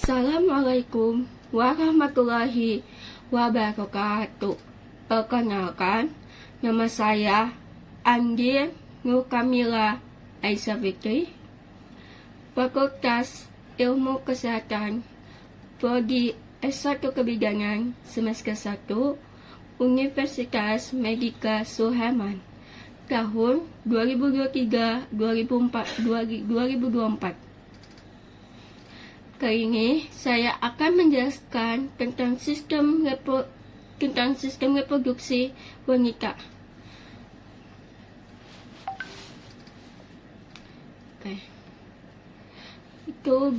Assalamualaikum warahmatullahi wabarakatuh. Perkenalkan, nama saya Andi Nur Kamila Aisyah Fikri, Fakultas Ilmu Kesehatan, Prodi S1 Kebidanan semester 1, Universitas Medika Suherman, tahun 2023-2024. Kali ini saya akan menjelaskan tentang sistem reproduksi wanita. Itu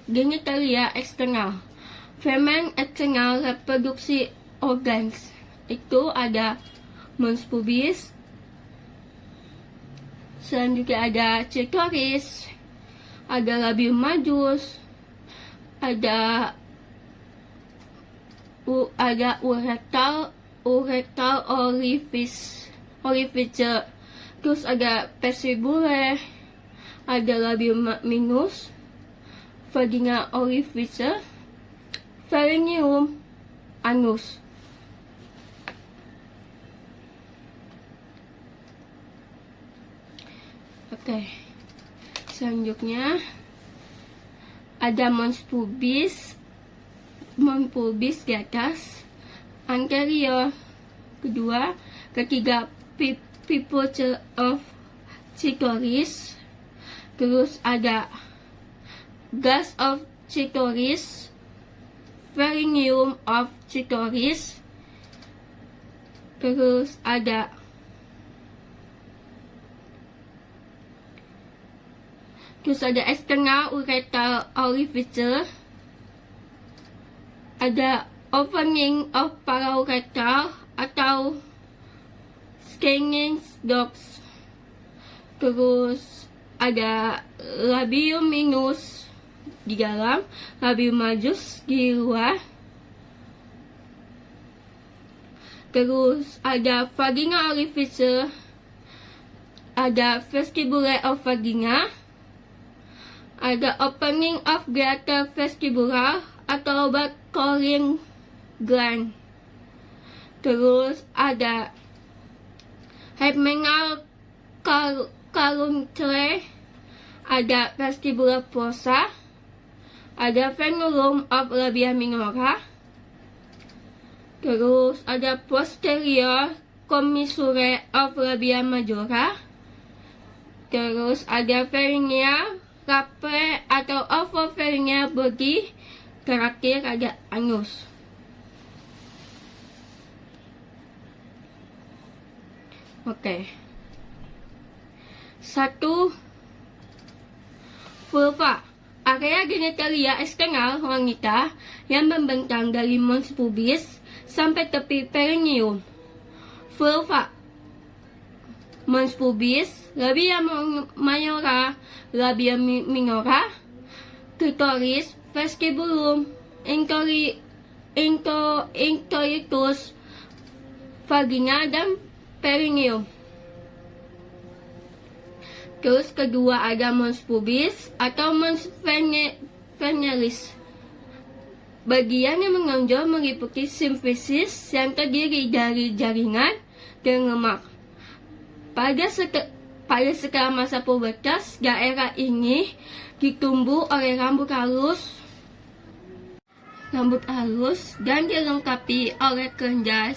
genitalia eksternal, female external reproduksi organs. Itu ada mons pubis, selanjutnya ada clitoris, ada labium majus, ada uretal orifice, terus ada vestibule, ada labium minus, vagina orifice, perineum, anus. Selanjutnya ada mons pubis di atas, anterior, kedua, ketiga pivotal of clitoris, terus ada gas of clitoris, perineum of clitoris, terus ada external uretal orifice, ada opening of parauretal atau scanning ducts, terus ada labium minus di dalam, labium majus di luar, terus ada vagina orifice, ada vestibule of vagina, ada opening of greater vestibular atau Bartholin gland, terus ada hymenal caruncle, ada vestibular fossa, ada frenulum of labia minora, terus ada posterior commissure of labia majora, terus ada perineal rapre atau ovopherineal body, terakhir ada anus. Satu, vulva, area genitalia eksternal wanita yang membentang dari mons pubis sampai tepi perineum. Vulva, mons pubis, labia majora, labia minora, clitoris, vestibulum, introitus, vagina, dan perineum. Terus kedua ada mons pubis atau mons veneris. Bagian yang menonjol meliputi simfisis yang terdiri dari jaringan dan lemak. Pada setelah masa pubertas, daerah ini ditumbuh oleh rambut halus dan dilengkapi oleh kelenjar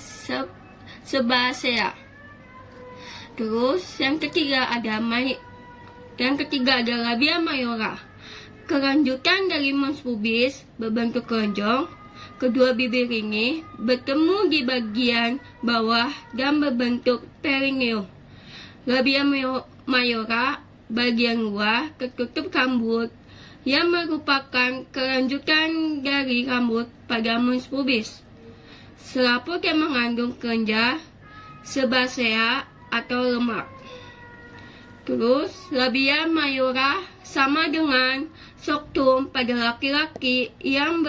sebasea. Terus yang ketiga ada labia majora. Kelanjutan dari mons pubis berbentuk keronjong. Kedua bibir ini bertemu di bagian bawah dan berbentuk perineum. Labia majora bagian luar tertutup rambut yang merupakan kelanjutan dari rambut pada mons pubis. Selaput yang mengandung kelenjar sebasea atau lemak. Terus labia majora sama dengan skrotum pada laki-laki yang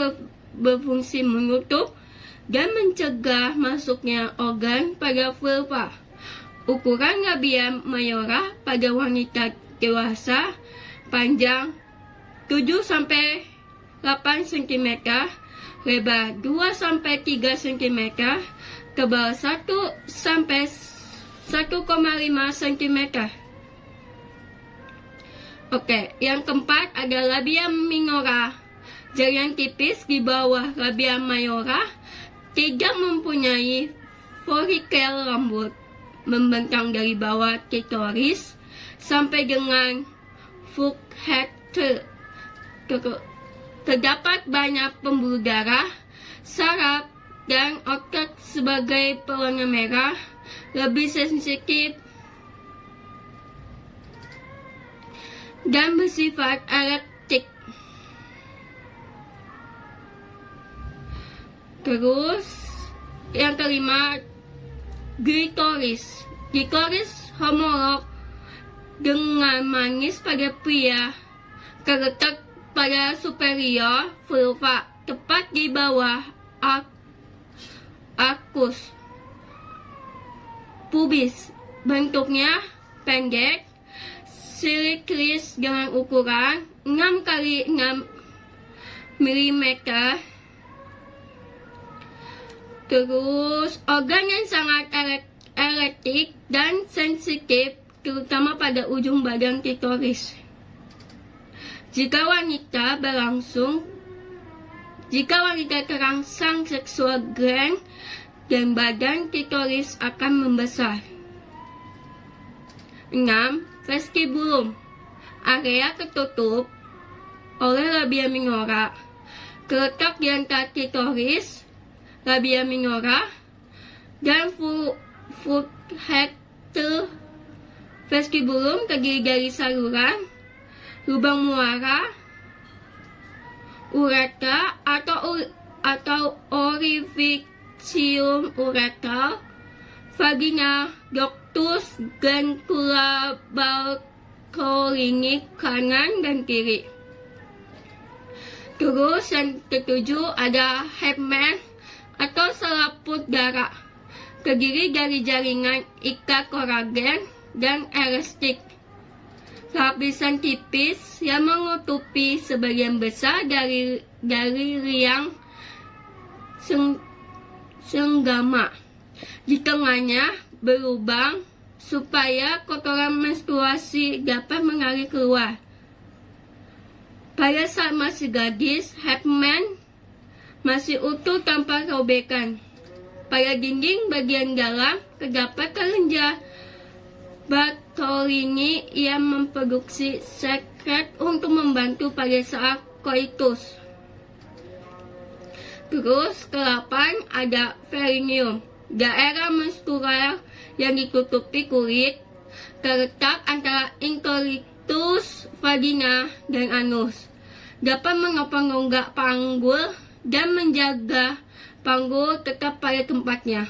berfungsi menutup dan mencegah masuknya organ pada vulva. Ukuran labia majora pada wanita dewasa panjang 7-8 8 cm, lebar 2 sampai 3 cm, tebal 1 sampai 1,5 cm. Oke, yang keempat ada labia minora. Jaringan tipis di bawah labia mayora, tidak mempunyai folikel rambut, membentang dari bawah klitoris sampai dengan vulva. Terdapat banyak pembuluh darah, saraf, dan otot sebagai pewarna merah, lebih sensitif dan bersifat erektik. Terus yang kelima, klitoris. Klitoris homolog dengan manis pada pria, terletak pada superior vulva, tepat di bawah arcus pubis. Bentuknya pendek, simetris dengan ukuran 6 kali 6 mm. Terus organ yang sangat erektik dan sensitif, terutama pada ujung badan klitoris. Jika wanita terangsang seksual gland dan badan klitoris akan membesar. 6. Vestibulum, area tertutup oleh labia minora, terletak di antara klitoris, labia minora, dan vulva. Vestibulum terdiri dari saluran, lubang muara, uretra atau orificium uretral, vagina, ductus glandula balconic kanan dan kiri. Terus yang ketujuh ada hymen atau selaput darah, terdiri dari jaringan ikat kolagen dan elastik. Lapisan tipis yang menutupi sebagian besar dari liang senggama. Di tengahnya berlubang supaya kotoran menstruasi dapat mengalir keluar. Pada saat masih gadis, hymen masih utuh tanpa robekan. Pada dinding bagian dalam terdapat kelenjar Bartolini yang memproduksi sekret untuk membantu pada saat koitus. Terus ke-8 ada perineum, daerah menstrual yang ditutupi kulit, terletak antara introitus, vagina, dan anus. Dapat menopang rongga panggul dan menjaga panggul tetap pada tempatnya.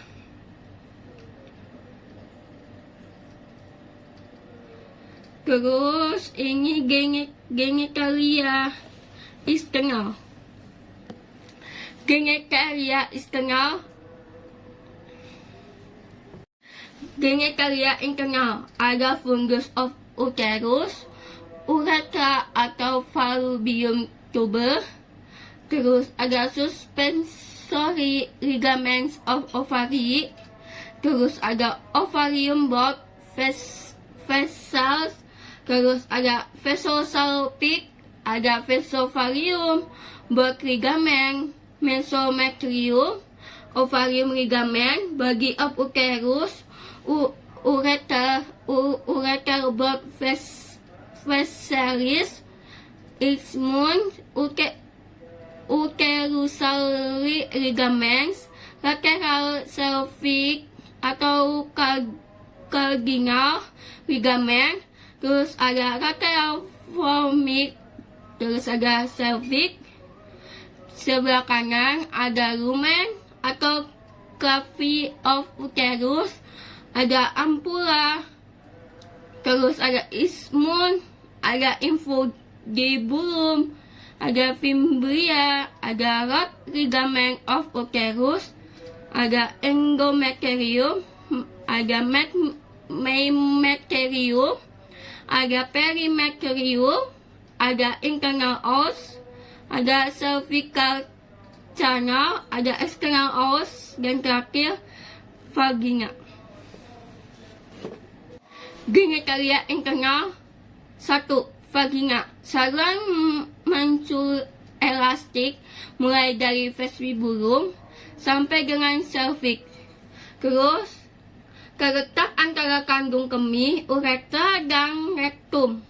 Terus ini genitalia external. Genitalia internal ada fundus of uterus, uretra atau fallopian tube. Terus ada suspensory ligaments of ovary. Terus ada ovarium bulb vessels. Terus ada vasosalpic, ada vasovarium, bulb ligament, mesometrium, ovarium ligament, body of uterus, ureter bulb vessalis, isthmus, uterusary ligaments, lateral cervic atau cardinal ligament. Terus ada lateral formic, terus ada cervix. Sebelah kanan ada lumen atau cavity of uterus, ada ampula. Terus ada isthmus, ada infundibulum, ada fimbria, ada rod ligament of uterus, ada endometrium, ada memeterium, ada perimeterium, ada internal os, ada cervical channel, ada external os, dan terakhir vagina. Genitalia internal. 1. Vagina. Saluran mancur elastik mulai dari vestibulum sampai dengan cervix. Terus terletak antara kandung kemih, uretra, dan rektum.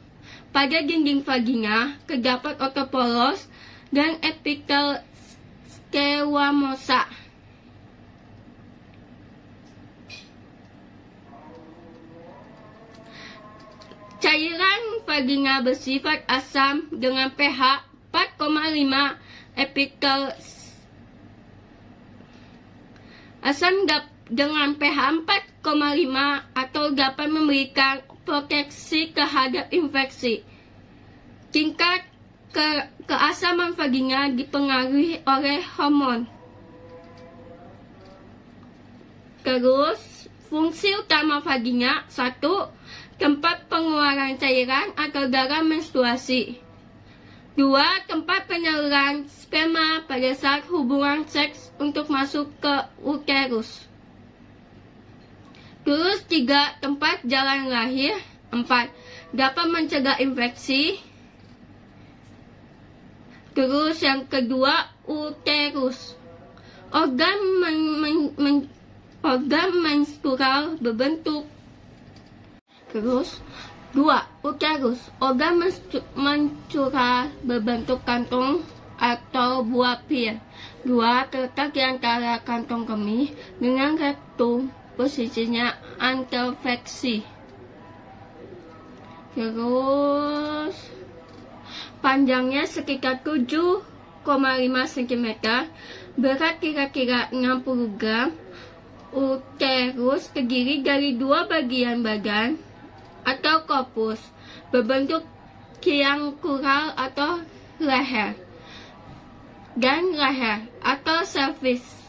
Pada dinding vagina terdapat otot poros dan epitel squamosa. Cairan vagina bersifat asam dengan pH 4,5. Epitel asam dengan pH 4,5 atau dapat memberikan proteksi terhadap infeksi. Tingkat keasaman vagina dipengaruhi oleh hormon. Terus, fungsi utama vagina. 1. Tempat pengeluaran cairan atau darah menstruasi. 2. Tempat penyaluran sperma pada saat hubungan seks untuk masuk ke uterus. Terus 3. Tempat jalan lahir. 4. Dapat mencegah infeksi. Terus yang kedua, uterus. Organ menstrual berbentuk. Terus 2. Uterus. Organ menstrual berbentuk kantung atau buah pil. 2. Terletak di antara kantong kemih dengan rektum. Posisinya anterfleksi. Terus panjangnya sekitar 7,5 cm, berat kira-kira 60 gram. Uterus terdiri dari 2 bagian badan atau korpus berbentuk kiangkural atau leher, dan leher atau cervix.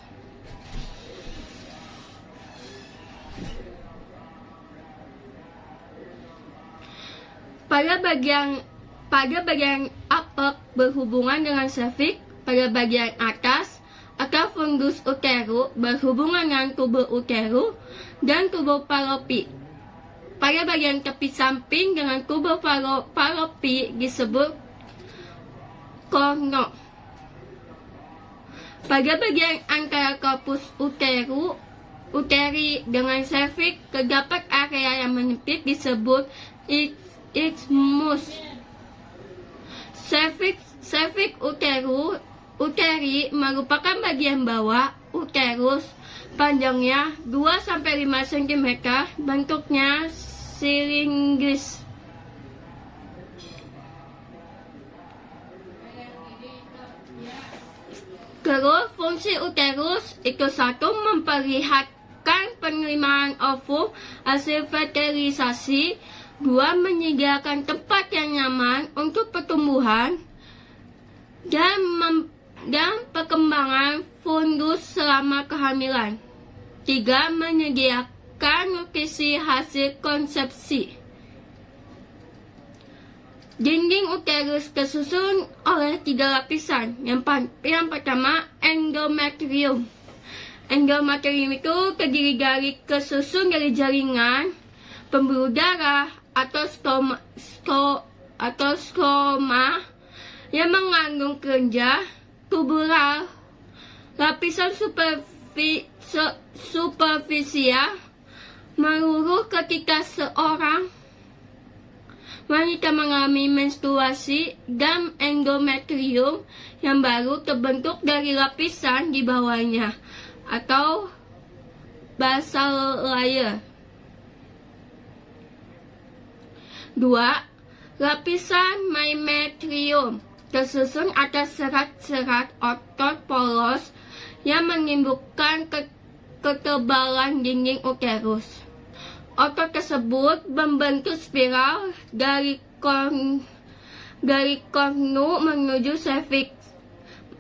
Pada bagian upper berhubungan dengan cervix, pada bagian atas atau fundus uterus berhubungan dengan tubul uterus dan tubul fallopi. Pada bagian tepi samping dengan tubul fallopi disebut korno. Pada bagian antara korpus uteri dengan cervix terdapat area yang menyempit disebut isthmus. Cervix uteri merupakan bagian bawah uterus, panjangnya 2-5 cm, bentuknya silindris. Terus fungsi uterus itu 1. Memperlihatkan penerimaan ovum hasil fertilisasi. 2. Menyediakan tempat yang nyaman untuk pertumbuhan dan perkembangan fundus selama kehamilan. 3. Menyediakan nutrisi hasil konsepsi. Dinding uterus tersusun oleh 3 lapisan. Yang pertama, endometrium. Endometrium itu terdiri dari kesusun dari jaringan pembuluh darah atau stroma yang mengandung kelenjar tubular. Lapisan superficial meluruh ketika seorang wanita mengalami menstruasi, dan endometrium yang baru terbentuk dari lapisan di bawahnya atau basal layer. 2. Lapisan myometrium tersusun atas serat-serat otot poros yang menimbulkan ketebalan dinding uterus. Otot tersebut membentuk spiral dari kornu menuju cervix,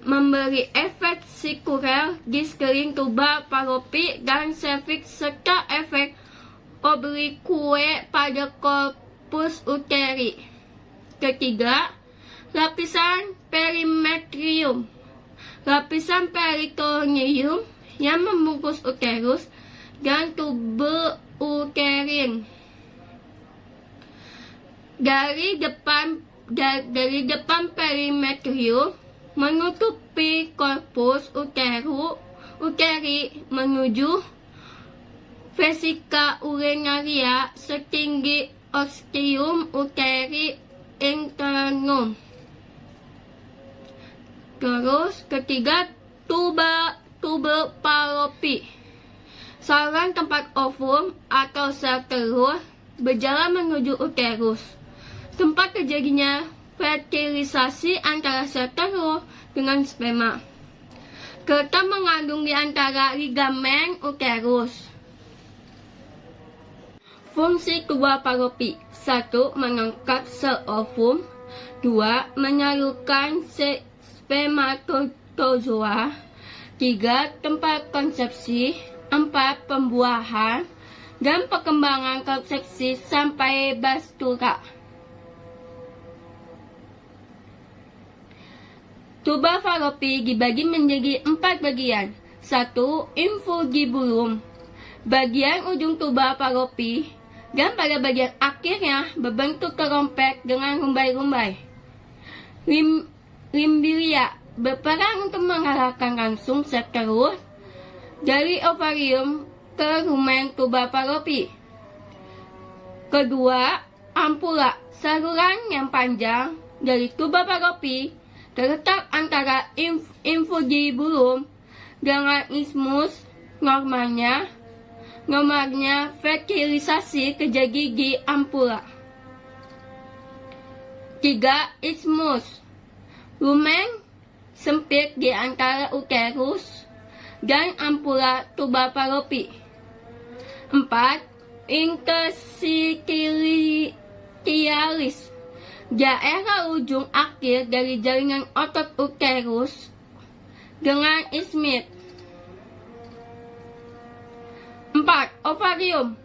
memberi efek sirkuler di sekeliling tuba fallopi dan cervix serta efek oblique pada korpus uteri. Ketiga, Lapisan perimetrium. Lapisan peritoneum yang membungkus uterus dan tubuh uterin. Dari depan perimetrium menutupi korpus uteri menuju vesika urinaria setinggi ostium uteri internum. Terus ketiga, tubel Fallopi. Saluran tempat ovum atau sel telur berjalan menuju uterus. Tempat terjadinya fertilisasi antara sel telur dengan sperma. Kerta mengandung di antara ligamen uterus. Fungsi tubel Fallopi: 1. Mengangkat sel ovum. 2. Menyalurkan spermatozoa. 3. Tempat konsepsi. 4. Pembuahan dan perkembangan konsepsi sampai bastura. Tubel Fallopi dibagi menjadi 4 bagian. 1. Infundibulum. Bagian ujung tubel Fallopi dan pada bagian akhirnya berbentuk kerompet dengan rumbai-rumbai. Limbilia berperan untuk mengarahkan langsung sel telur dari ovarium ke rumen tubel Fallopi. Kedua, ampula, saluran yang panjang dari tubel Fallopi terletak antara infundibulum dengan isthmus. Normalnya fertilisasi terjadi di ampula. 3. Isthmus, lumen sempit di antara uterus dan ampula tubel Fallopi. 4. Interstitialis, daerah ujung akhir dari jaringan otot uterus dengan isthmus. 4. Ovarium,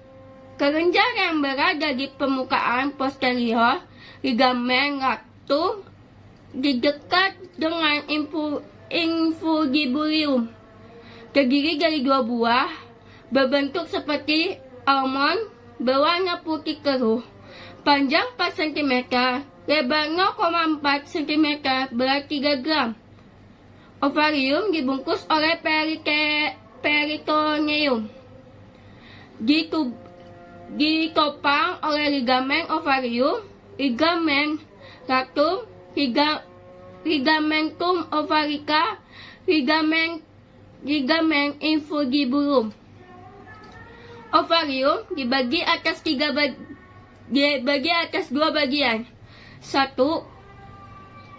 kelenjar yang berada di permukaan posterior ligamen rectum di dekat dengan infundibulium. Terdiri dari 2 buah, berbentuk seperti almond, berwarna putih keruh, panjang 4 cm, lebar 0,4 cm, berat 3 gram. Ovarium dibungkus oleh peritoneum. Ditopang oleh ligamen ovarium, ligamen rectum, ligamentum ovarica, ligamen infundibulum. Ovarium dibagi atas 2 bagian. 1.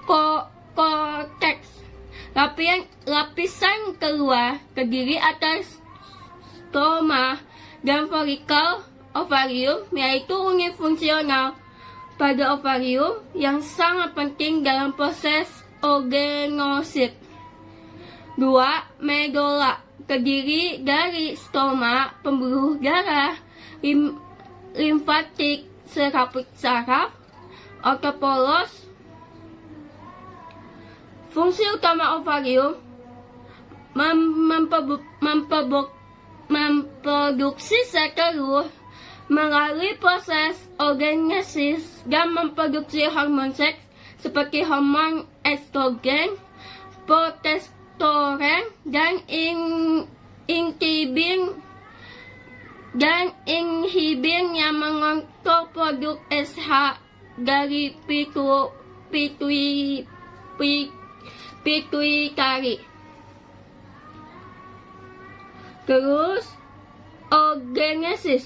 Korteks, lapisan keluar terdiri atas stoma dan folikel ovarium, yaitu unit fungsional pada ovarium yang sangat penting dalam proses oogenesis. 2. Medulla, terdiri dari stoma, pembuluh darah, limfatik, serabut saraf, otopolos. Fungsi utama ovarium memproduksi sel telur melalui proses oogenesis dan memproduksi hormon seks seperti hormon estrogen, progesteron, dan inhibin yang mengontrol produk SH dari pituitari. Terus, oogenesis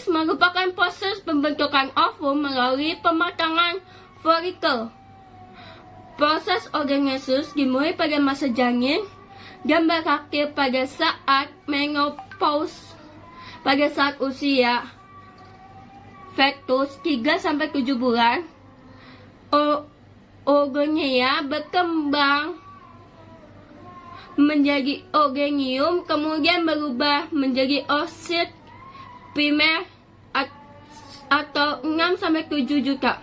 merupakan proses pembentukan ovum melalui pematangan folikel. Proses oogenesis dimulai pada masa janin dan berakhir pada saat menopause. Pada saat usia fetus 3-7 bulan, oogonea berkembang menjadi oogenium, kemudian berubah menjadi oosit primer atau 6-7 juta.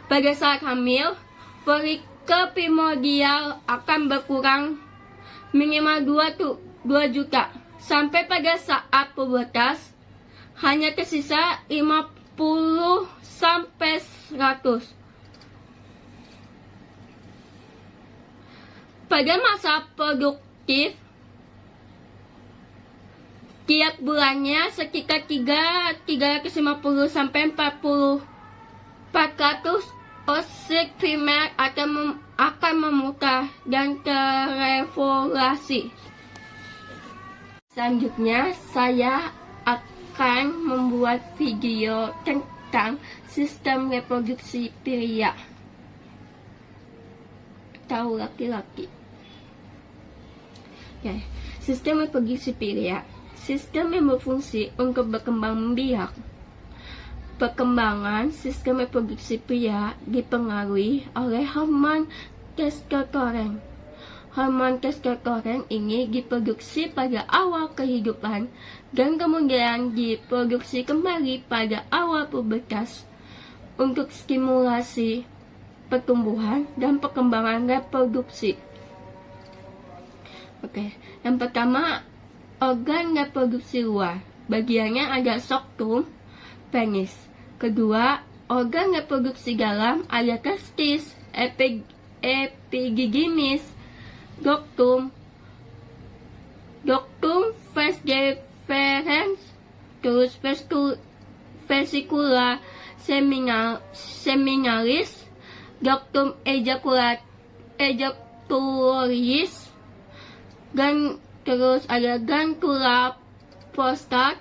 Pada saat hamil, folikel primordial akan berkurang minimal 2 juta. Sampai pada saat pubertas, hanya tersisa 50 sampai 100. Pada masa produktif, tiap bulannya sekitar 350 sampai 400 oosit primer akan memutar dan terevolusi. Selanjutnya, saya akan membuat video tentang sistem reproduksi pria atau laki-laki. Oke, sistem reproduksi pria, sistem yang berfungsi untuk berkembang biak. Perkembangan sistem reproduksi pria dipengaruhi oleh hormon testosteron. Hormon testosteron ini diproduksi pada awal kehidupan dan kemudian diproduksi kembali pada awal pubertas untuk stimulasi pertumbuhan dan perkembangan reproduksi. Oke, yang pertama, organ reproduksi luar. Bagiannya ada skrotum, penis. Kedua, organ reproduksi dalam ada testis, epididymis, doctum vas deferens, terus vesicula seminalis, doctum ejacularis, dan terus ada gantula prostat,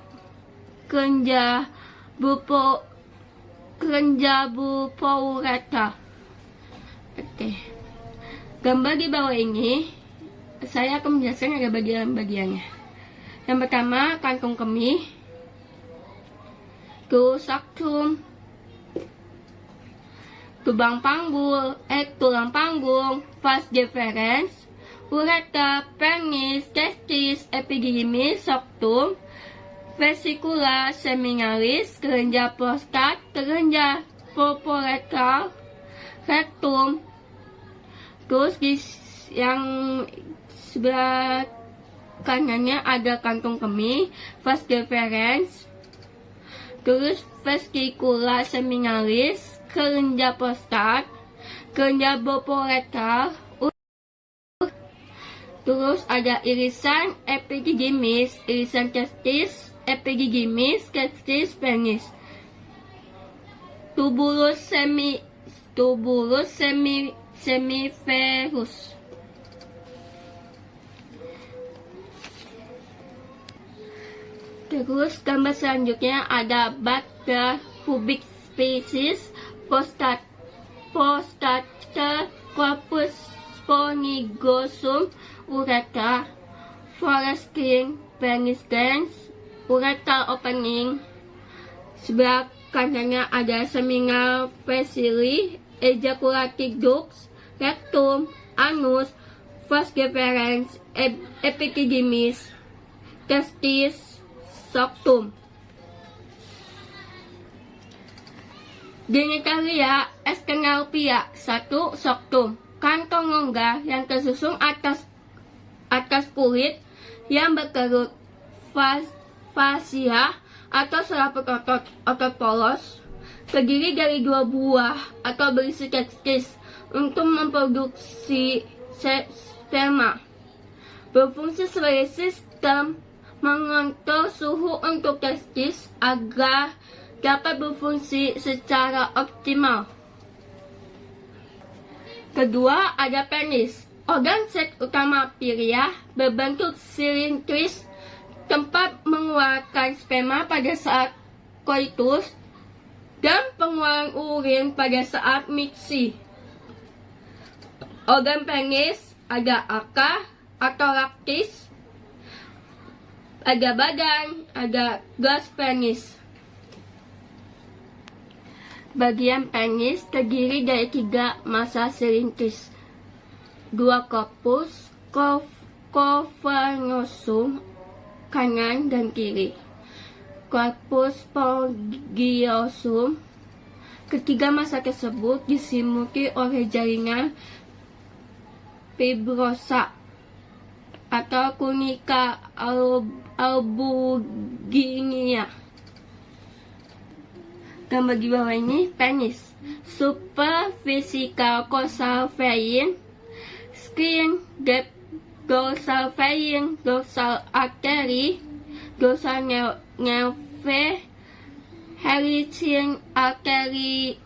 kelenjar buporeta. Oke. Gambar di bawah ini saya akan menjelaskan ada bagian-bagiannya. Yang pertama, kantong kemih, terus skrotum, tulang panggung, vas deferens, ureter, penis, testis, epididymis, skrotum, vesicula seminalis, kelenjar prostat, kelenjar buporeta, rektum. Terus di yang sebelah kanannya ada kantong kemih, vas deferens, terus vesicula seminalis, kelenjar prostat, kelenjar buporeta, terus ada irisan epididymis, irisan testis, epididymis, testis, penis, tubulus semiferus. Terus gambar selanjutnya ada batter pubic species, prostata, corpus spongiosum, ureter, foreskin, penis glands, ureter opening. Sebelah kanannya ada seminal fasciae, ejaculative ducts, rectum, anus, vas deferens, epididymis, testis, skrotum. Genitalia eksternal pria. 1. Skrotum, kantong longgar yang tersusun atas kulit yang berkerut, fasia atau selaput otot polos, terdiri dari 2 buah atau berisi testis untuk memproduksi sperma. Berfungsi sebagai sistem mengontrol suhu untuk testis agar dapat berfungsi secara optimal. Kedua, ada penis. Organ seks utama pria berbentuk silindris, tempat mengeluarkan sperma pada saat koitus dan pengeluaran urin pada saat miksi. Organ penis ada akar atau laktis, ada badan, ada gas penis. Bagian penis terdiri dari 3 massa silindris, 2 corpus cavernosum kanan dan kiri, corpus spongiosum Ketiga masa tersebut diselimuti oleh jaringan fibrosa atau tunika albuginea. Gambar di bawah ini penis, superficial causal vein, skin gap, dorsal vein, dorsal artery, dorsal nerve, Helicin arteriole,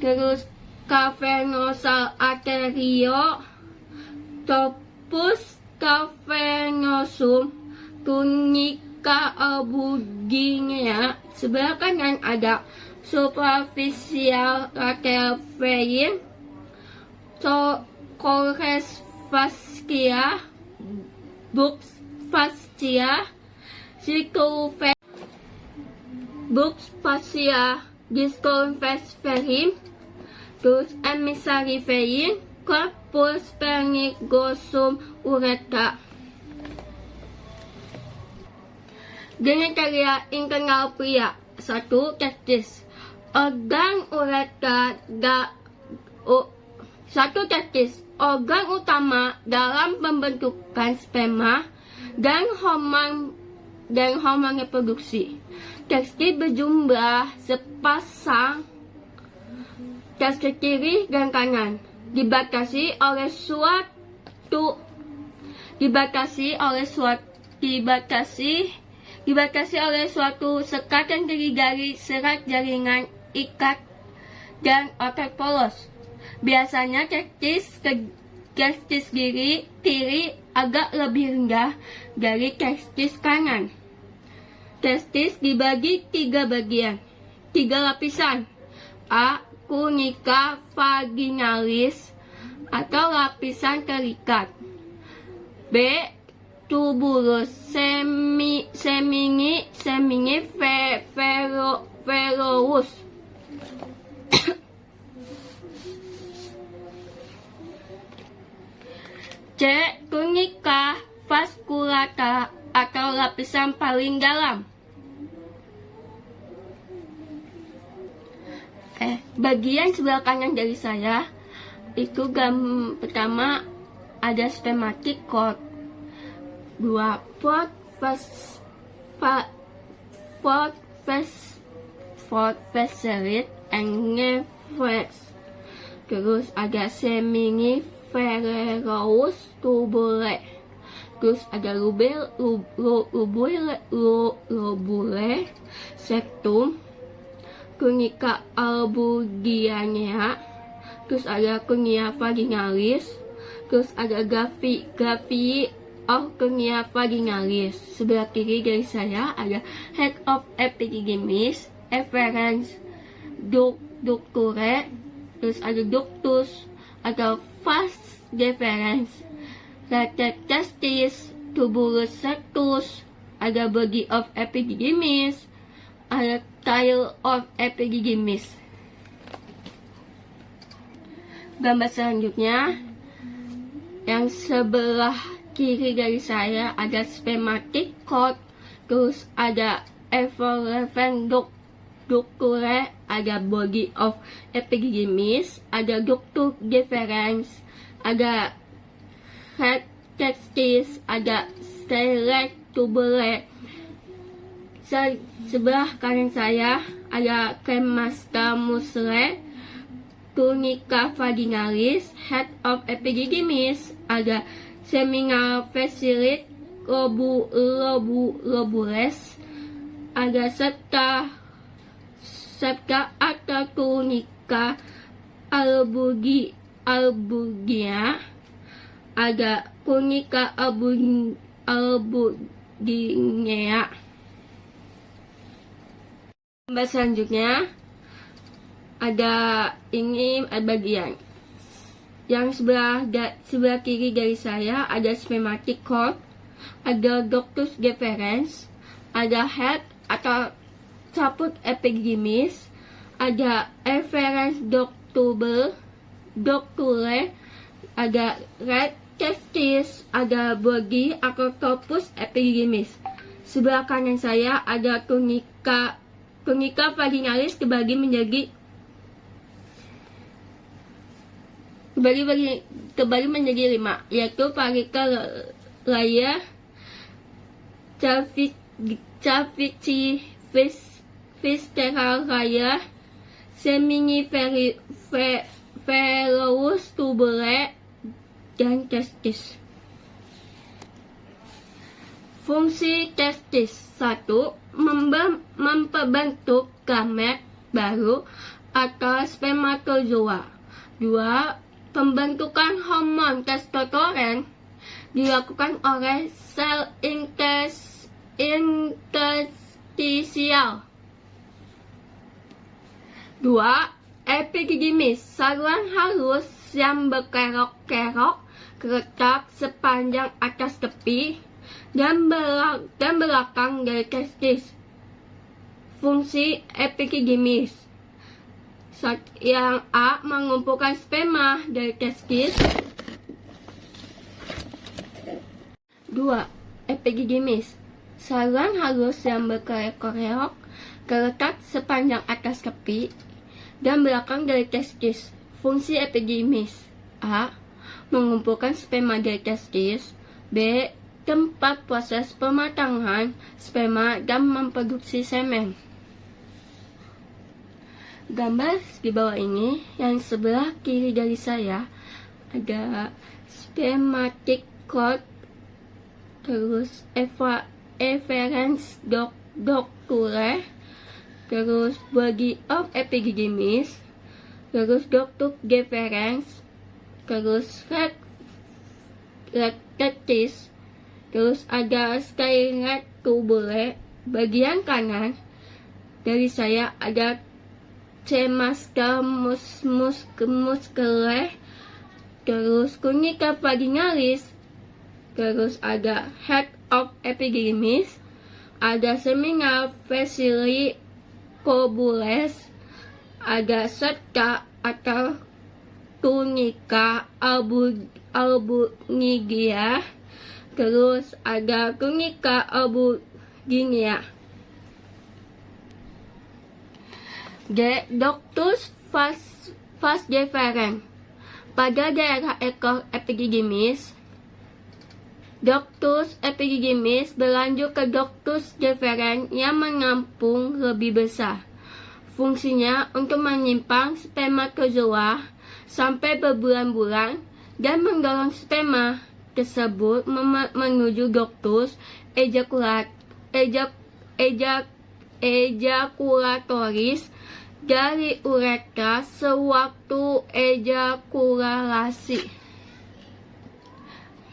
terus cavernosal arterio, topus cavernosum, tunica albuginea. Sebelah kanan ada superficial lateral vein, cores fascia, bux fascia, circumference, bux fascia, disconvex vein, terus emissary vein, corpus spermicosum urethra. Genitalia internal pria. 1. Testis. Organ uretra 1. Testis. Organ utama dalam pembentukan sperma dan hormon reproduksi. Testis berjumlah sepasang testis kiri dan kanan, dibatasi oleh suatu sekatan dari serat jaringan ikat dan otot polos. Biasanya testis kiri agak lebih rendah dari testis kanan. Testis dibagi 3 lapisan. A. Tunica vaginalis atau lapisan terikat. B. Tubulus seminiferous. C. Tunica vasculata atau lapisan paling dalam. Bagian sebelah kanan dari saya itu pertama ada spermatic cord, 2 port facet and nephres, terus ada seminiferous tubule, terus ada lobule, septum, tunica albuginea, terus ada tunica vaginalis, terus ada gavi of tunica vaginalis. Sebelah kiri dari saya ada head of epididymis, efferens ducture, terus ada ductus atau vas deferens, latex testis, tubulus septus, ada body of epididymis, ada tail of epididymis. Gambar selanjutnya, yang sebelah kiri dari saya ada spermatic cord, terus ada efferent ducture, ada body of epididymis, ada ductus deferens, ada head testis, ada sterlet tubule. Sebelah kanan saya ada cremaster muscle, tunica vaginalis, head of epididymis, ada seminal facet lobules, ada septa atau tunica albuginea, ada tunica albuginea. Gambar selanjutnya ada bagian yang sebelah kiri dari saya ada spermatic cord, ada ductus deferens, ada head atau caput epididymis, ada efferens ducture, ada red testis, ada body atau topus epididymis. Sebelah kanan saya ada tunica Tunica vaginalis dibagi menjadi menjadi 5, yaitu Varica raya, Cervicifera raya, Seminiferous tubule, dan testis. Fungsi testis: 1. Membentuk gamet baru atau spermatozoa. 2. Pembentukan hormon testosteron dilakukan oleh sel interstisial. 2. Epididymis, saluran halus yang berkerok-kerok terletak sepanjang atas tepi dan belakang dari testis. Fungsi epididymis: yang A. Mengumpulkan sperma dari testis. 2. Epididymis, saluran halus yang berkerok-kerok terletak sepanjang atas tepi dan belakang dari testis. Fungsi epididymis: A. Mengumpulkan sperma dari testis. B. Tempat proses pematangan sperma dan memproduksi semen. Gambar di bawah ini, yang sebelah kiri dari saya, ada spermatic cord, terus efferents ductule, terus body of epididymis, terus ductus deferens, terus testis, terus ada skylet tubule. Bagian kanan dari saya ada Cemasca musculae, terus Tunica vaginalis, terus ada head of epididymis, ada semina fascioli cobules, ada septa atau Tunica albuginea, terus ada Tunica albuginea. D. Ductus vas deferens. Pada daerah ekor epididymis, ductus epididymis berlanjut ke ductus deferens yang menampung lebih besar. Fungsinya untuk menyimpan spermatozoa sampai berbulan-bulan dan mendorong sperma tersebut menuju ductus ejakulatoris dari uretra sewaktu ejakulasi.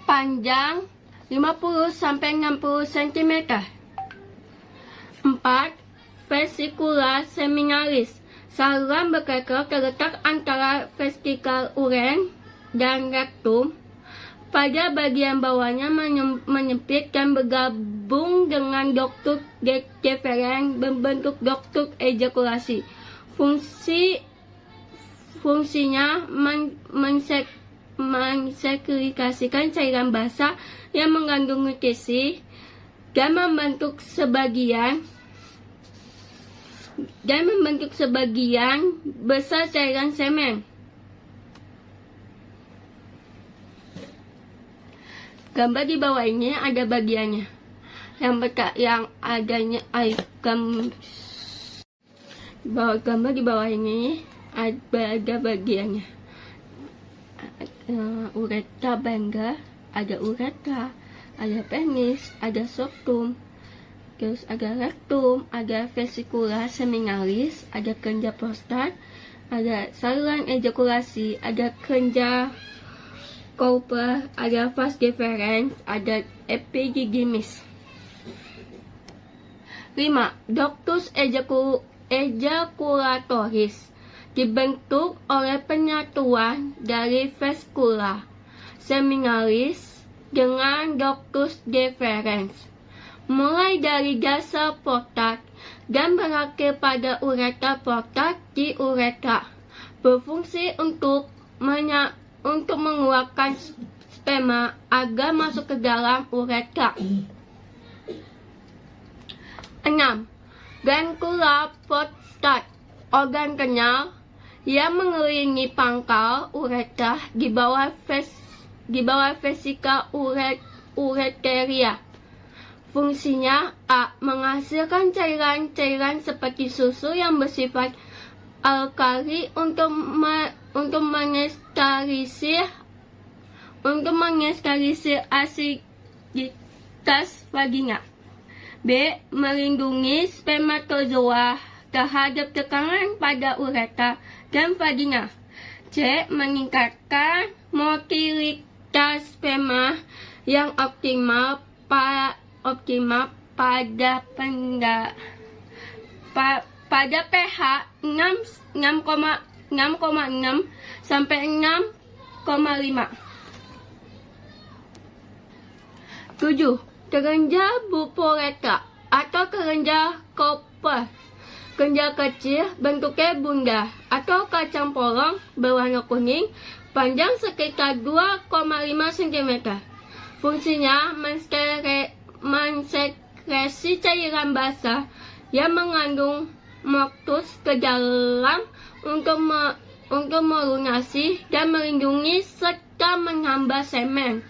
Panjang 50-60 cm. 4. Vesicula seminalis, saluran berkerok terletak antara vesikel uren dan rektum. Pada bagian bawahnya menyempit dan bergabung dengan ductus deferens membentuk ductus ejakulasi. Fungsinya mensekretasikan cairan basah yang mengandung nutrisi dan membentuk sebagian besar cairan semen. Gambar di bawah ini ada bagiannya. Gambar di bawah ini ada bagiannya. Uretra bangga, ada uretra, ada penis, ada septum, terus ada rektum, ada vesicula seminalis, ada kelenjar prostat, ada saluran ejakulasi, ada kelenjar Cooper, ada vas deferens, ada epididymis. 5. Ductus ejaculatoris dibentuk oleh penyatuan dari vesicula seminalis dengan ductus deferens, mulai dari dasar prostat dan berakhir pada uretra prostat di uretra, berfungsi untuk mengeluarkan sperma agar masuk ke dalam uretra. 6. Vancula prostat, organ kenyal yang mengelilingi pangkal uretra di bawah vesika ureteria. Fungsinya A. Menghasilkan cairan-cairan seperti susu yang bersifat alkali untuk mengeskarisir asiditas vagina. B. Melindungi spermatozoa terhadap tekanan pada uretra dan vagina. C. Meningkatkan motilitas sperma yang optimal pada pH 6,6 sampai 6,5. 7. Kelenjar bupuretra atau kelenjar Koper. Kelenjar kecil bentuknya bundar atau kacang polong berwarna kuning, panjang sekitar 2,5 cm. Fungsinya mensekresi cairan basah yang mengandung mukus ke dalam untuk melunasi dan melindungi serta menghambat semen.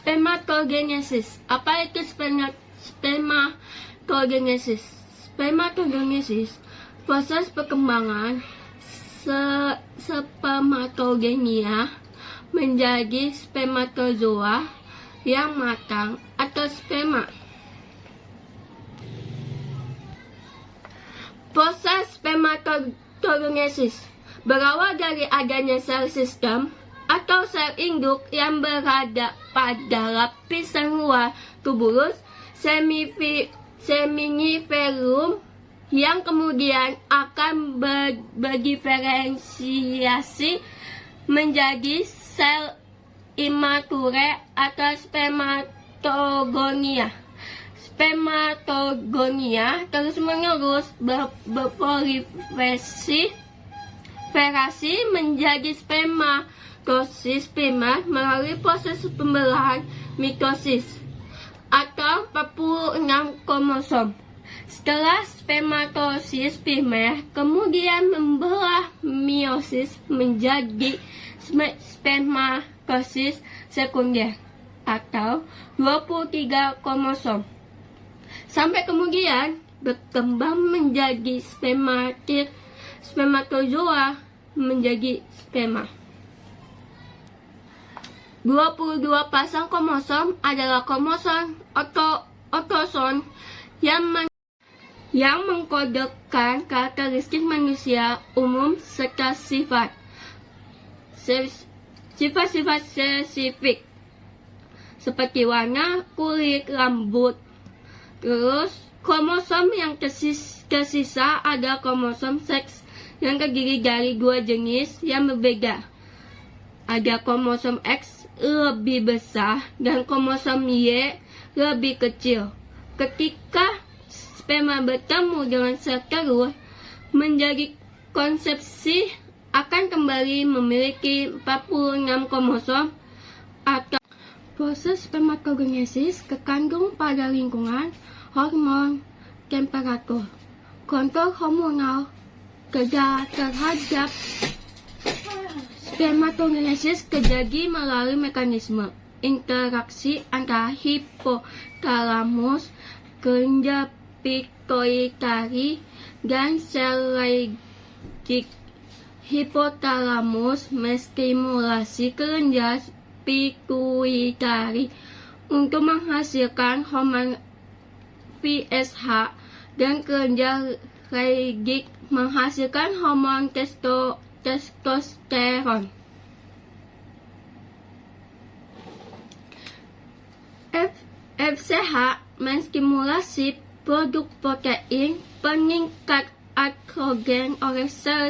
Spermatogenesis. Apa itu spermatogenesis? Spermatogenesis proses perkembangan spermatogenia menjadi spermatozoa yang matang atau sperma. Proses spermatogenesis berawal dari adanya sel sistem atau sel induk yang berada pada lapisan luar tubulus seminiferum yang kemudian akan berdiferensiasi menjadi sel imature atau spermatogonia. Spermatogonia terus-menerus berproliferasi menjadi spermatosis primer melalui proses pembelahan mitosis atau 46 kromosom. Setelah spermatosis primer kemudian membelah meiosis menjadi spermatosis sekunder atau 23 kromosom. Sampai kemudian berkembang menjadi spermatozoa menjadi sperma. 22 pasang kromosom adalah kromosom autoson yang mengkodekan karakteristik manusia umum serta sifat-sifat spesifik seperti warna kulit, rambut. Terus kromosom yang tersisa ada kromosom seks yang terdiri dari dua jenis yang berbeda. Ada kromosom X lebih besar dan kromosom Y lebih kecil. Ketika sperma bertemu dengan sel telur menjadi konsepsi akan kembali memiliki 46 kromosom atau proses spermatogenesis kekandung pada lingkungan, hormon, temperatur, kontrol hormonal terhadap spermatogenesis terjadi melalui mekanisme interaksi antara hipotalamus, kelenjar pituitari, dan sel Leydig. Hipotalamus menstimulasi kelenjar pituitari untuk menghasilkan hormon FSH dan kelenjar Leydig menghasilkan hormon testosteron. FSH menstimulasi produk protein peningkat androgen oleh sel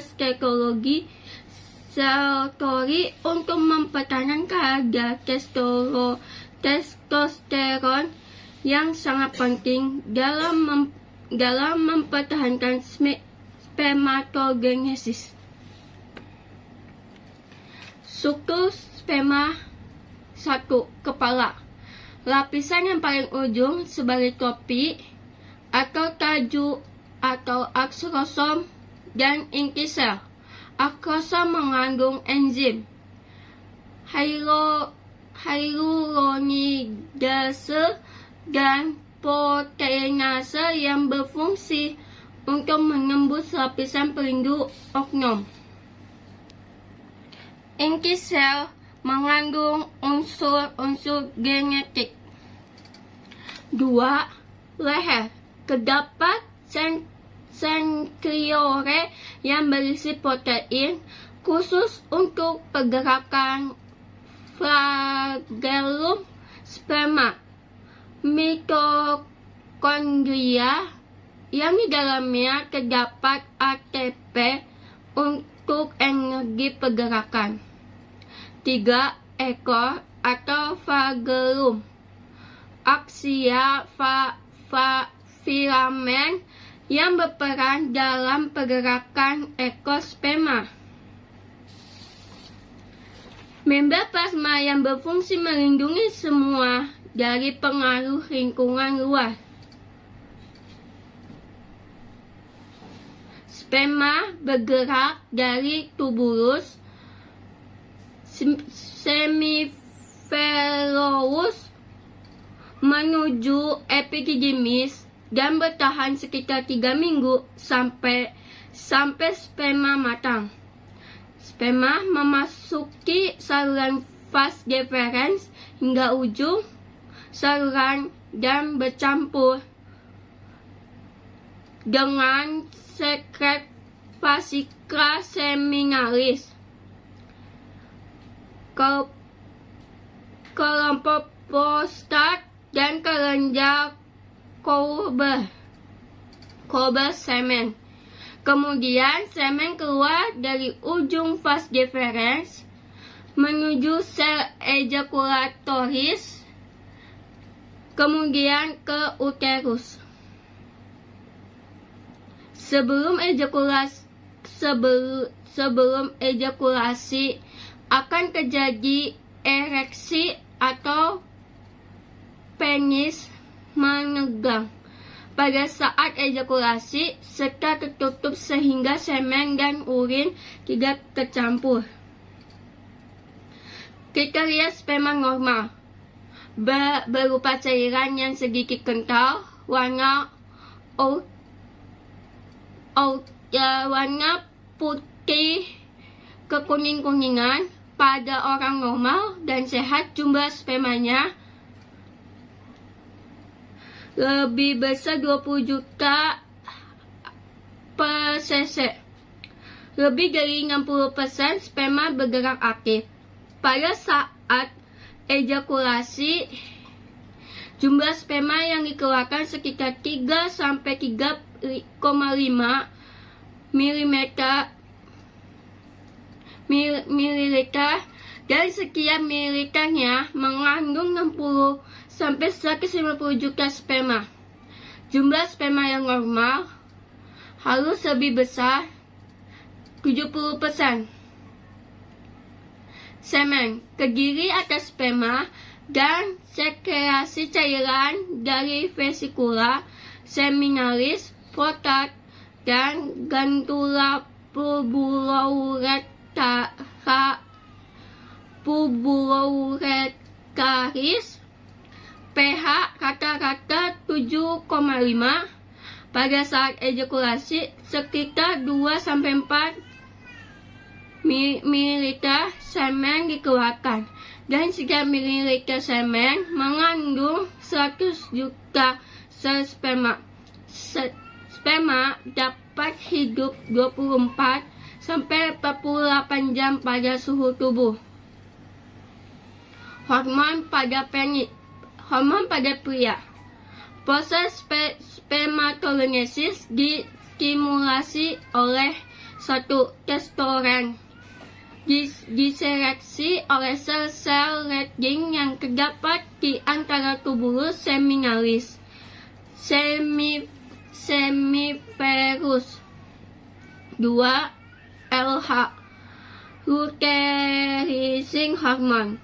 Sertoli untuk mempertahankan kadar testosteron yang sangat penting dalam mempertahankan spermatogenesis. Struktur sperma 1. Kepala. Lapisan yang paling ujung sebagai topi atau taju atau aksosom dan inti sel. Aksosom mengandung enzim hyaluronidase dan proteinase yang berfungsi untuk menembus lapisan pelindung oknum. Inti sel mengandung unsur-unsur genetik. 2. Leher. Terdapat sentriole yang berisi protein khusus untuk pergerakan flagellum sperma. Mitokondria yang di dalamnya terdapat ATP untuk energi pergerakan. 3. Ekor atau flagellum. Aksia filamen yang berperan dalam pergerakan ekor sperma. Membran plasma yang berfungsi melindungi semua dari pengaruh lingkungan luar. Sperma bergerak dari tubulus semifloros menuju epididymis dan bertahan sekitar 3 minggu sampai sperma matang. Sperma memasuki saluran vas deferens hingga ujung saluran dan bercampur dengan sekret fascicula seminalis. Kelompok prostat dan kelenjar Kolbe semen. Kemudian semen keluar dari ujung vas deferens menuju sel ejakulatoris, kemudian ke uterus. Sebelum ejakulasi akan terjadi ereksi atau penis menegang pada saat ejakulasi serta tertutup sehingga semen dan urin tidak tercampur. Kriteria sperma normal berupa cairan yang sedikit kental, warna putih kekuning-kuningan. Pada orang normal dan sehat, jumlah spermanya lebih besar 20 juta per cc. Lebih dari 60% sperma bergerak aktif. Pada saat ejakulasi, jumlah sperma yang dikeluarkan sekitar 3 sampai 3,5 mililiter dan sekian mililiternya mengandung 60 sampai 150 juta sperma. Jumlah sperma yang normal harus lebih besar 70%. Semen terdiri atas sperma dan sekresi cairan dari vesikula seminalis, prostat, dan glandula pubulouretaris. pH rata-rata 7,5 pada saat ejakulasi, sekitar 2-4 ml semen dikeluarkan, dan 3 ml semen mengandung 100 juta sel sperma. Sperma dapat hidup 24 sampai 48 jam pada suhu tubuh. Hormon pada pria. Proses spermatogenesis distimulasi oleh 1. Testosteron. Diseleksi oleh sel-sel Leydig yang terdapat di antara tubulus seminalis semiferus. 2. LH, luteinizing hormone,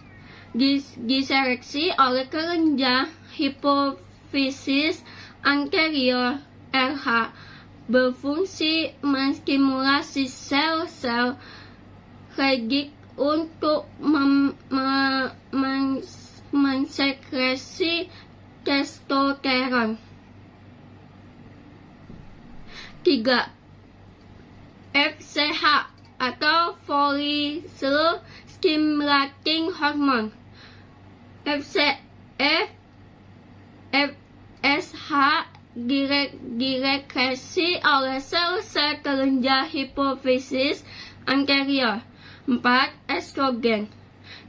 diseleksi oleh kelenjar hipofisis anterior RH, berfungsi menstimulasi sel-sel Leydig untuk mensekresi testosteron. 3. FSH atau follicle stimulating hormone. FSH disekresi oleh sel-sel kelenjar hipofisis anterior. 4. Estrogen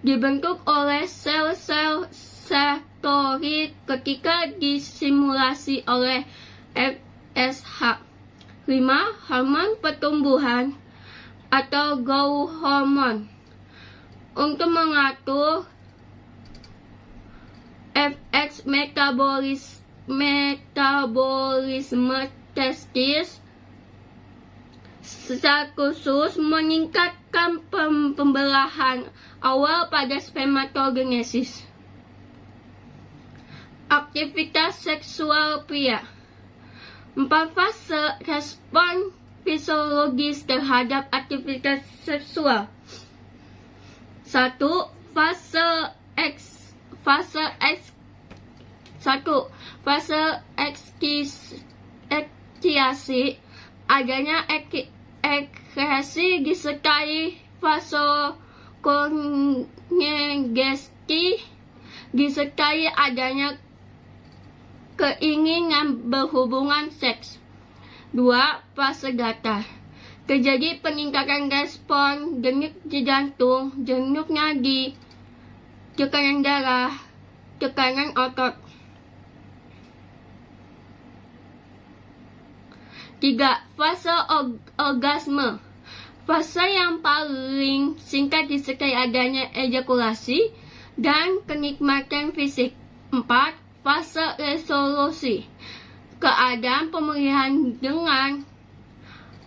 dibentuk oleh sel-sel sektori ketika disimulasi oleh FSH. 5. Hormon pertumbuhan atau growth hormone untuk mengatur FX metabolisme testis. Secara khusus meningkatkan pembelahan awal pada spermatogenesis. Aktivitas seksual pria. 4 fase respon fisiologis terhadap aktivitas seksual. 1. Fase eksisiasi. Adanya ekresi disertai vasokongesti disertai adanya keinginan berhubungan seks. 2. Fase datar. Terjadi peningkatan respon denyut jantung, denyut nadi, tekanan darah, tekanan otot. 3. Fase orgasme. Fase yang paling singkat disertai adanya ejakulasi dan kenikmatan fisik. 4. Fase resolusi. Keadaan pemulihan dengan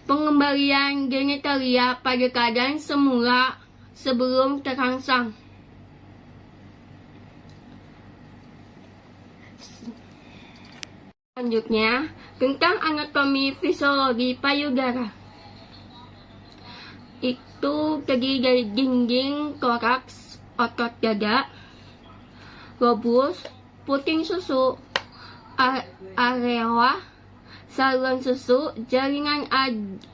pengembalian genitalia pada keadaan semula sebelum terangsang. Selanjutnya, tentang anatomi fisiologi payudara. Itu terdiri dari dinding toraks, otot dada, lobus, puting susu, areola, saluran susu, jaringan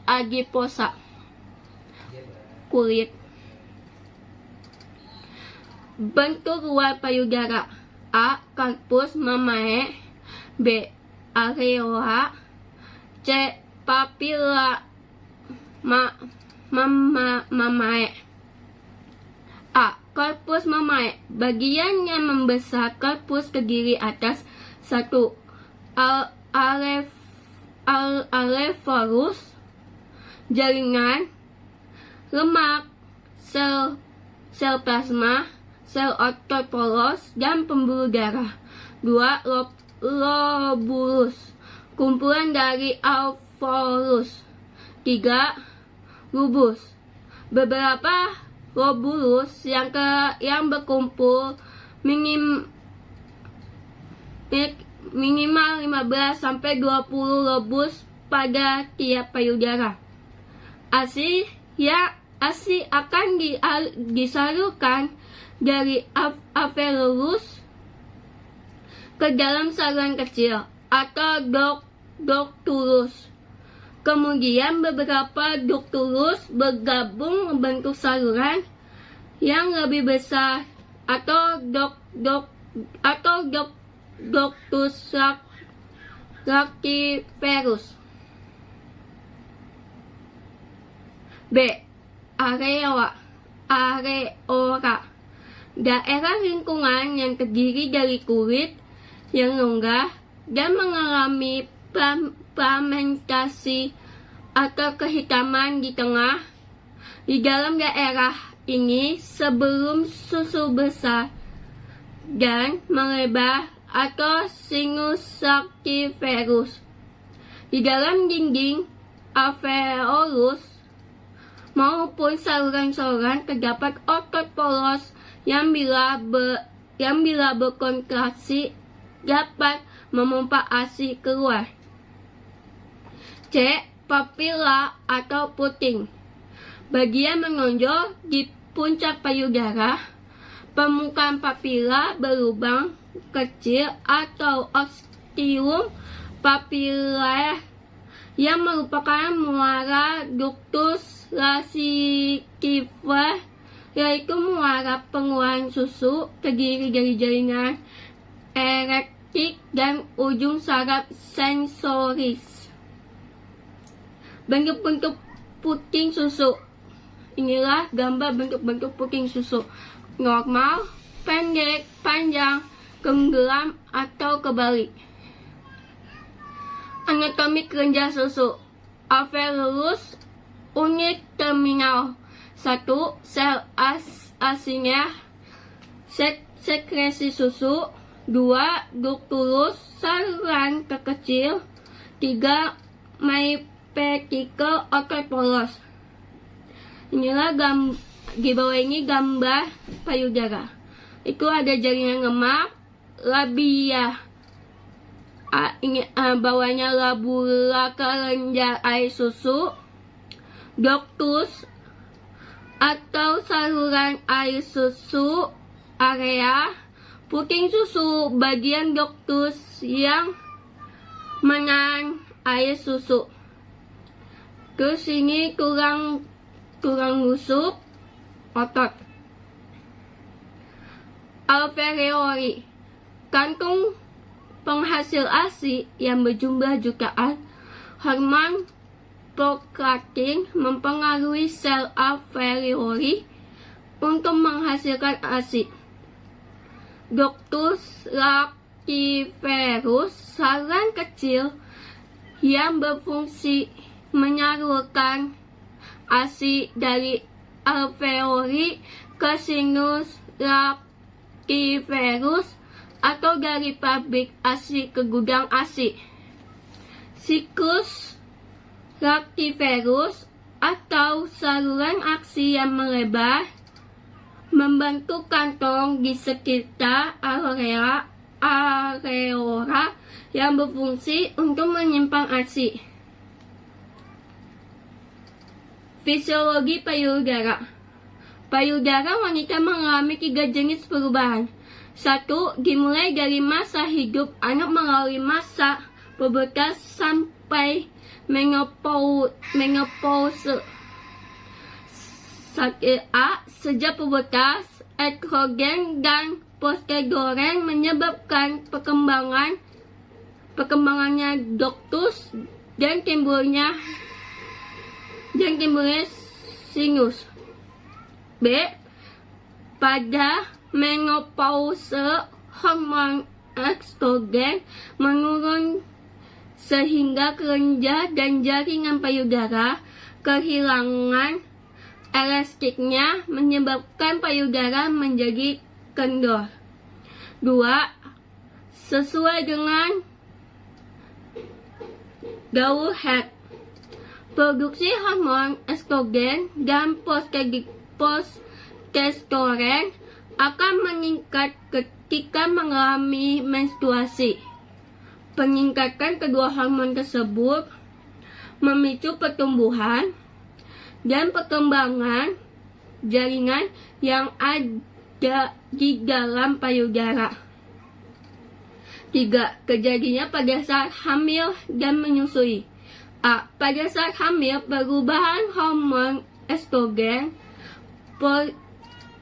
adiposa, kulit. Bentuk luar payudara. A. Corpus mammae. B. Areola. C. Papilla mammae. A. Corpus mammae. Bagian yang membesar corpus terdiri atas 1. Alevolus, jaringan, lemak, sel plasma, sel otot polos, dan pembuluh darah. 2. Lobulus, kumpulan dari alveolus. 3. Lobus, beberapa lobulus yang berkumpul minimal 15-20 lobus pada tiap payudara. ASI akan disalurkan dari alveolus ke dalam saluran kecil atau ductus. Kemudian beberapa ductus bergabung membentuk saluran yang lebih besar atau ductus lactiferus. B. Areola, daerah lingkungan yang terdiri dari kulit yang longgar dan mengalami pigmentasi atau kehitaman di tengah. Di dalam daerah ini sebelum susu besar dan melebar atau sinus lactiferus. Di dalam dinding alveolus maupun saluran-saluran terdapat otot polos yang bila berkontraksi dapat memompa ASI keluar. C. Papila atau puting. Bagian menonjol di puncak payudara. Permukaan papila berlubang kecil atau ostium papillae yang merupakan muara ductus lacicifer, yaitu muara pengeluaran susu terdiri dari jaringan erektik dan ujung saraf sensoris. Bentuk-bentuk puting susu. Inilah gambar bentuk-bentuk puting susu. Normal, pendek, panjang, tenggelam, atau kebalik. Anatomi kelenjar susu. Alveolus, unit terminal. 1. Sel asinya, sekresi susu. 2. Ductus, saluran terkecil. 3. Mypetical otot polos. Inilah di bawah ini gambar payudara. Itu ada jaringan lemak, labia. Bawahnya labula kelenjar air susu, ductus atau saluran air susu, area puting susu, bagian ductus yang menahan air susu. Terus ini tulang rusuk otot. Alveoli, kantung penghasil ASI yang berjumlah jutaan. Hormon prolaktin mempengaruhi sel alveoli untuk menghasilkan ASI. Ductus lactiferus, saluran kecil yang berfungsi menyalurkan ASI dari alveoli ke sinus lactiferus atau dari pabrik ASI ke gudang ASI. Siklus lactiferus atau saluran ASI yang melebar membentuk kantong di sekitar areola yang berfungsi untuk menyimpan ASI. Fisiologi payudara. Payudara wanita mengalami 3 jenis perubahan. 1. Dimulai dari masa hidup anak melalui masa pubertas sampai menopause. A. Sejak pubertas, estrogen dan progesteron menyebabkan perkembangannya ductus dan timbulnya sinus. B. Pada menopause, hormon estrogen menurun sehingga kelenjar dan jaringan payudara kehilangan elastiknya, menyebabkan payudara menjadi kendor. 2. Sesuai dengan Dowd-Head, produksi hormon estrogen dan progesteron akan meningkat ketika mengalami menstruasi. Peningkatan kedua hormon tersebut memicu pertumbuhan dan perkembangan jaringan yang ada di dalam payudara. 3. Kejadiannya pada saat hamil dan menyusui. A. Pada saat hamil, perubahan hormon estrogen,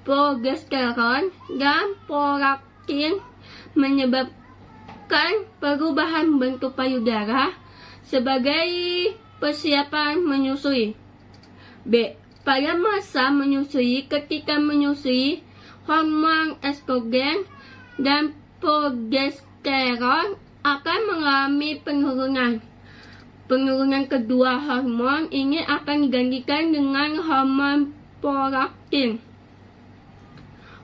progesteron, dan prolaktin menyebabkan perubahan bentuk payudara sebagai persiapan menyusui. B. Pada masa menyusui, ketika menyusui, hormon estrogen dan progesteron akan mengalami penurunan. Penurunan kedua hormon ini akan digantikan dengan hormon prolaktin.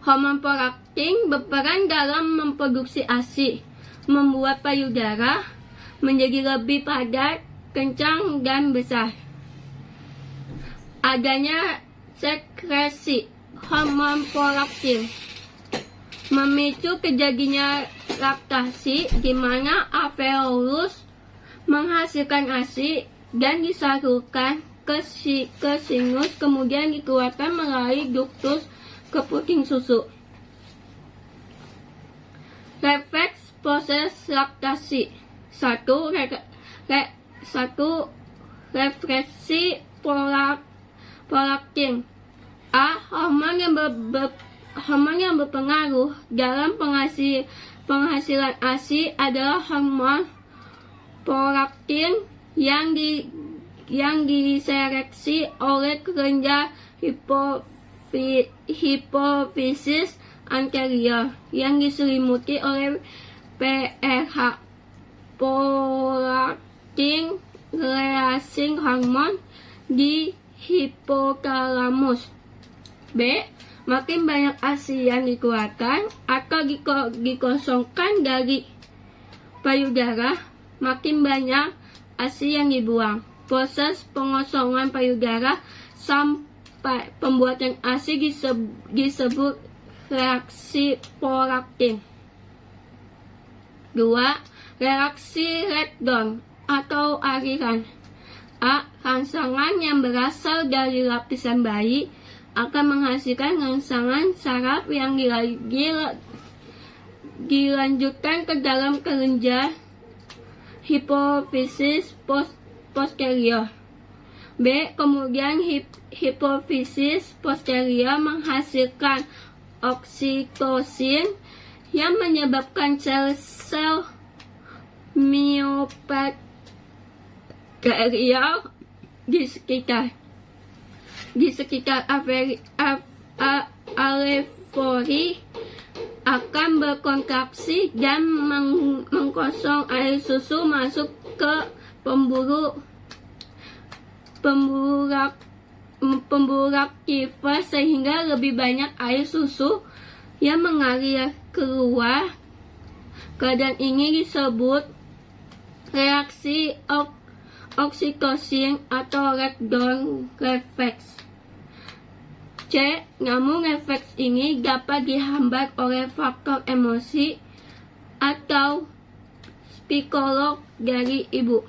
Hormon prolaktin berperan dalam memproduksi ASI, membuat payudara menjadi lebih padat, kencang, dan besar. Adanya sekresi hormon prolaktin memicu terjadinya laktasi di mana alveolus menghasilkan ASI dan disalurkan ke sinus, kemudian dikeluarkan melalui duktus ke puting susu. Refleks proses laktasi. 1. Refleksi prolaktin. A. Hormon yang berpengaruh dalam penghasilan ASI adalah hormon prolaktin yang diseleksi oleh kelenjar hipofisis anterior yang diselimuti oleh PRH. Prolaktin releasing hormone di hipotalamus. B. Makin banyak ASI yang dikeluarkan atau dikosongkan dari payudara, makin banyak ASI yang dibuang. Proses pengosongan payudara sampai pembuatan ASI disebut reaksi prolaktin. 2. Reaksi Redon atau aliran. A. Rangsangan yang berasal dari lapisan bayi akan menghasilkan rangsangan saraf yang dilanjutkan ke dalam kelenjar hipofisis posterior. B. Kemudian hipofisis posterior menghasilkan oksitosin yang menyebabkan sel-sel miopatelial di sekitar alveoli akan berkontraksi dan mengkosong air susu masuk ke pembuluh kifas sehingga lebih banyak air susu yang mengalir keluar. Keadaan ini disebut reaksi oksitosin atau Redon refleks. C. Namun refleks ini dapat dihambat oleh faktor emosi atau psikolog dari ibu.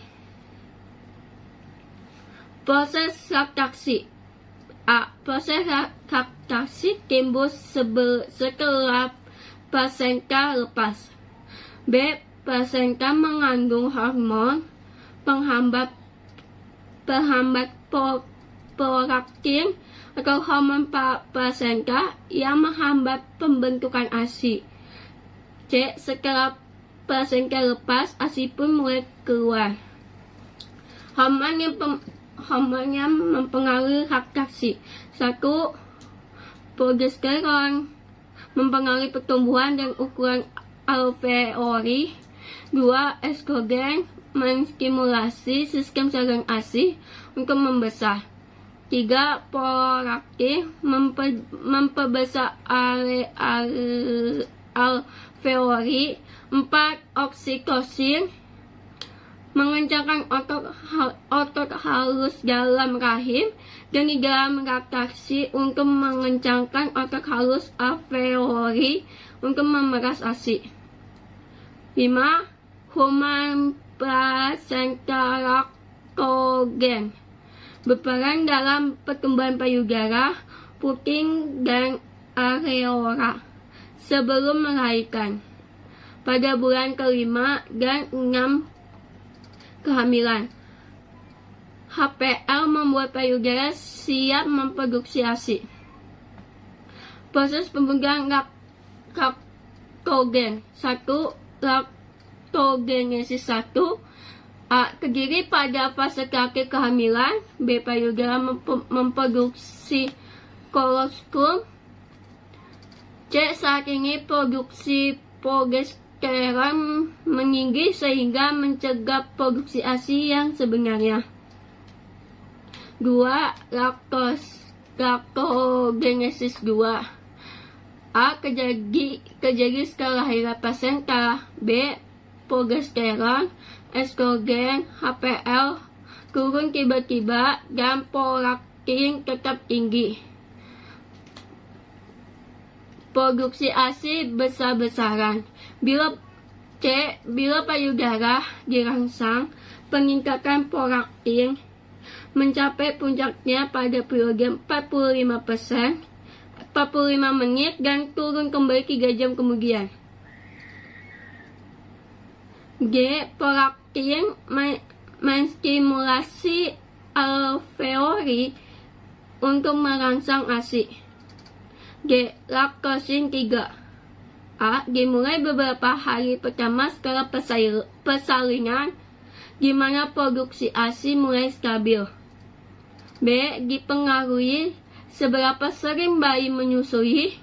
Proses laktasi. A. Proses laktasi timbul setelah plasenta lepas. B. Plasenta mengandung hormon penghambat prolaktin atau hormon plasenta yang menghambat pembentukan ASI. C. Setelah plasenta lepas, ASI pun mulai keluar. Hormon yang mempengaruhi laktasi. 1. Progesteron mempengaruhi pertumbuhan dan ukuran alveoli. 2. Estrogen menstimulasi sistem saluran ASI untuk membesar. 3. Prolaktin memperbesar alveoli. 4. Oksitosin mengencangkan otot halus dalam rahim dan di dalam laktasi untuk mengencangkan otot halus alveoli untuk memeras ASI. 5. Hormon plasenta laktogen berperan dalam pertumbuhan payudara, puting dan areola sebelum melahirkan pada bulan kelima dan 6 kehamilan. HPL membuat payudara siap memproduksi ASI. Proses pembuangan laktogen. 1. Laktogenesis 1. A. Terdiri pada fase terakhir kehamilan. B. Payudara memproduksi kolostrum. C. Saat ini produksi progesteron meninggi sehingga mencegah produksi ASI yang sebenarnya. 2. Laktogenesis 2. A. Terjadi setelah lahiran plasenta. B. Progesteron, estrogen, HPL turun tiba-tiba dan prolaktin tetap tinggi. produksi ASI besar-besaran. Bila payudara dirangsang, peningkatan prolaktin mencapai puncaknya pada periode 45% 45 menit dan turun kembali 3 jam kemudian. G. Prolaktin menstimulasi alveoli untuk merangsang ASI. G. Laktosin 3. A. Dimulai beberapa hari pertama setelah persalinan, di mana produksi ASI mulai stabil. B. Dipengaruhi seberapa sering bayi menyusui.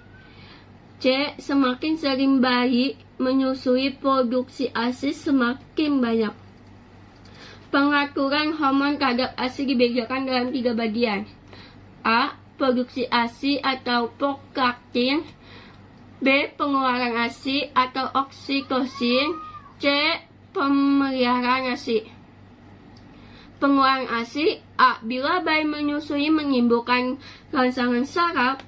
C. Semakin sering bayi menyusui, produksi ASI semakin banyak. Pengaturan hormon terhadap ASI dibedakan dalam 3 bagian. A. Produksi ASI atau prolaktin. B. Pengeluaran ASI atau oksitosin. C. Pemeliharaan ASI. Pengeluaran ASI. A. Bila bayi menyusui menimbulkan rangsangan saraf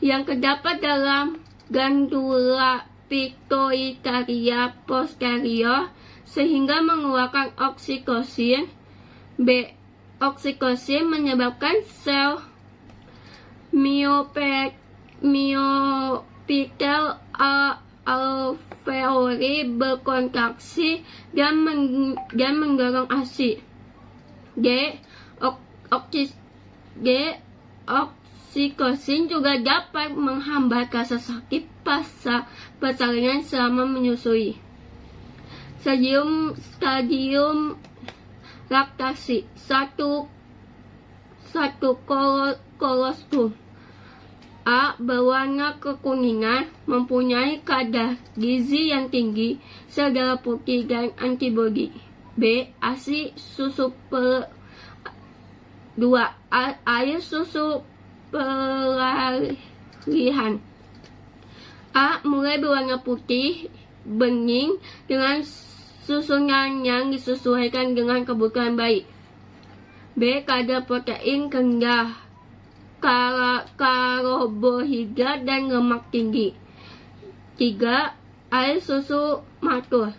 yang terdapat dalam glandula pituitaria posterior sehingga mengeluarkan oksitosin. B. Oksitosin menyebabkan sel myopitel alveoli berkontraksi dan mendorong ASI. D. Oksitosin juga dapat menghambat rasa sakit pasca persalinan selama menyusui. Stadium laktasi 1 kolostrum. A. Berwarna kekuningan, mempunyai kadar gizi yang tinggi, sel darah putih dan antibodi. B. ASI susu 2. Air susu peralihan. A. Mulai berwarna putih bening dengan susunan yang disesuaikan dengan kebutuhan bayi. B. Kadar protein rendah, karbohidrat dan lemak tinggi. 3. Air susu matur.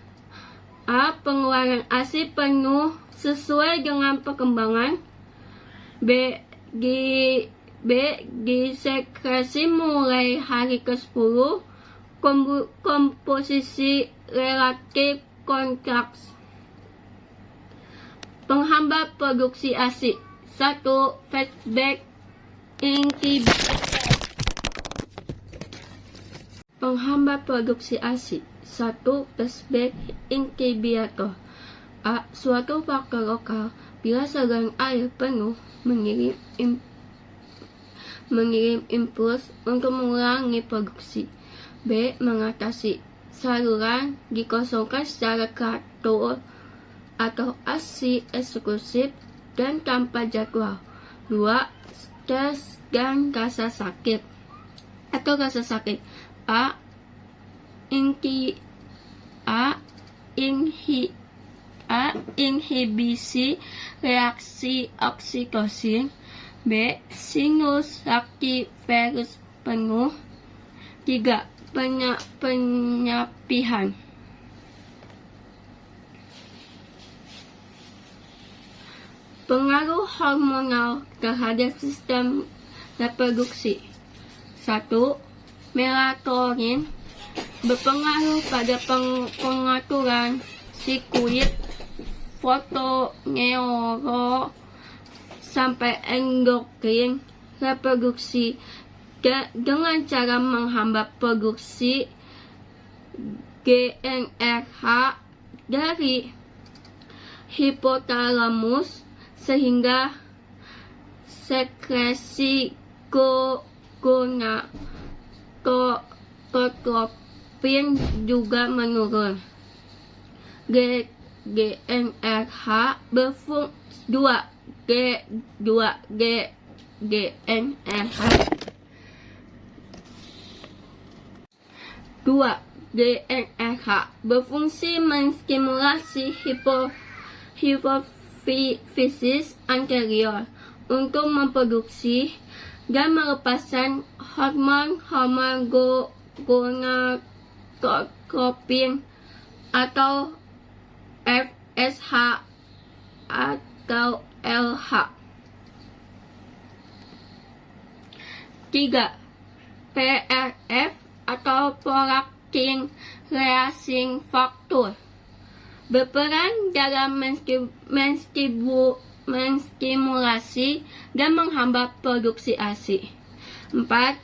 A. Pengeluaran ASI penuh sesuai dengan perkembangan. B. Disekresi mulai hari ke-10. Komposisi relatif kontraks. Penghambat produksi ASI. 1. Feedback inhibitor. Penghambat produksi ASI. 1. Feedback inhibitor. A. Suatu faktor lokal bila saluran air penuh mengirim impuls untuk mengurangi produksi. B. Mengatasi saluran dikosongkan secara teratur atau ASI eksklusif dan tanpa jadwal. 2. Stres dan rasa sakit atau rasa sakit. A. Inhibisi reaksi oksitosin. B. Sinus aktivirus penuh. 3. Penyapihan. Pengaruh hormonal terhadap sistem reproduksi. 1. Melatonin berpengaruh pada pengaturan sirkuit fotoneuro sampai endokrin reproduksi dengan cara menghambat produksi GnRH dari hipotalamus sehingga sekresi gonadotropin juga menurun. GnRH berfungsi menstimulasi hipofisis anterior untuk memproduksi dan melepaskan hormon gonadotropin atau FSH atau LH. 3. PRF atau prolaktin racing factor berperan dalam menstimulasi dan menghambat produksi ASI. 4.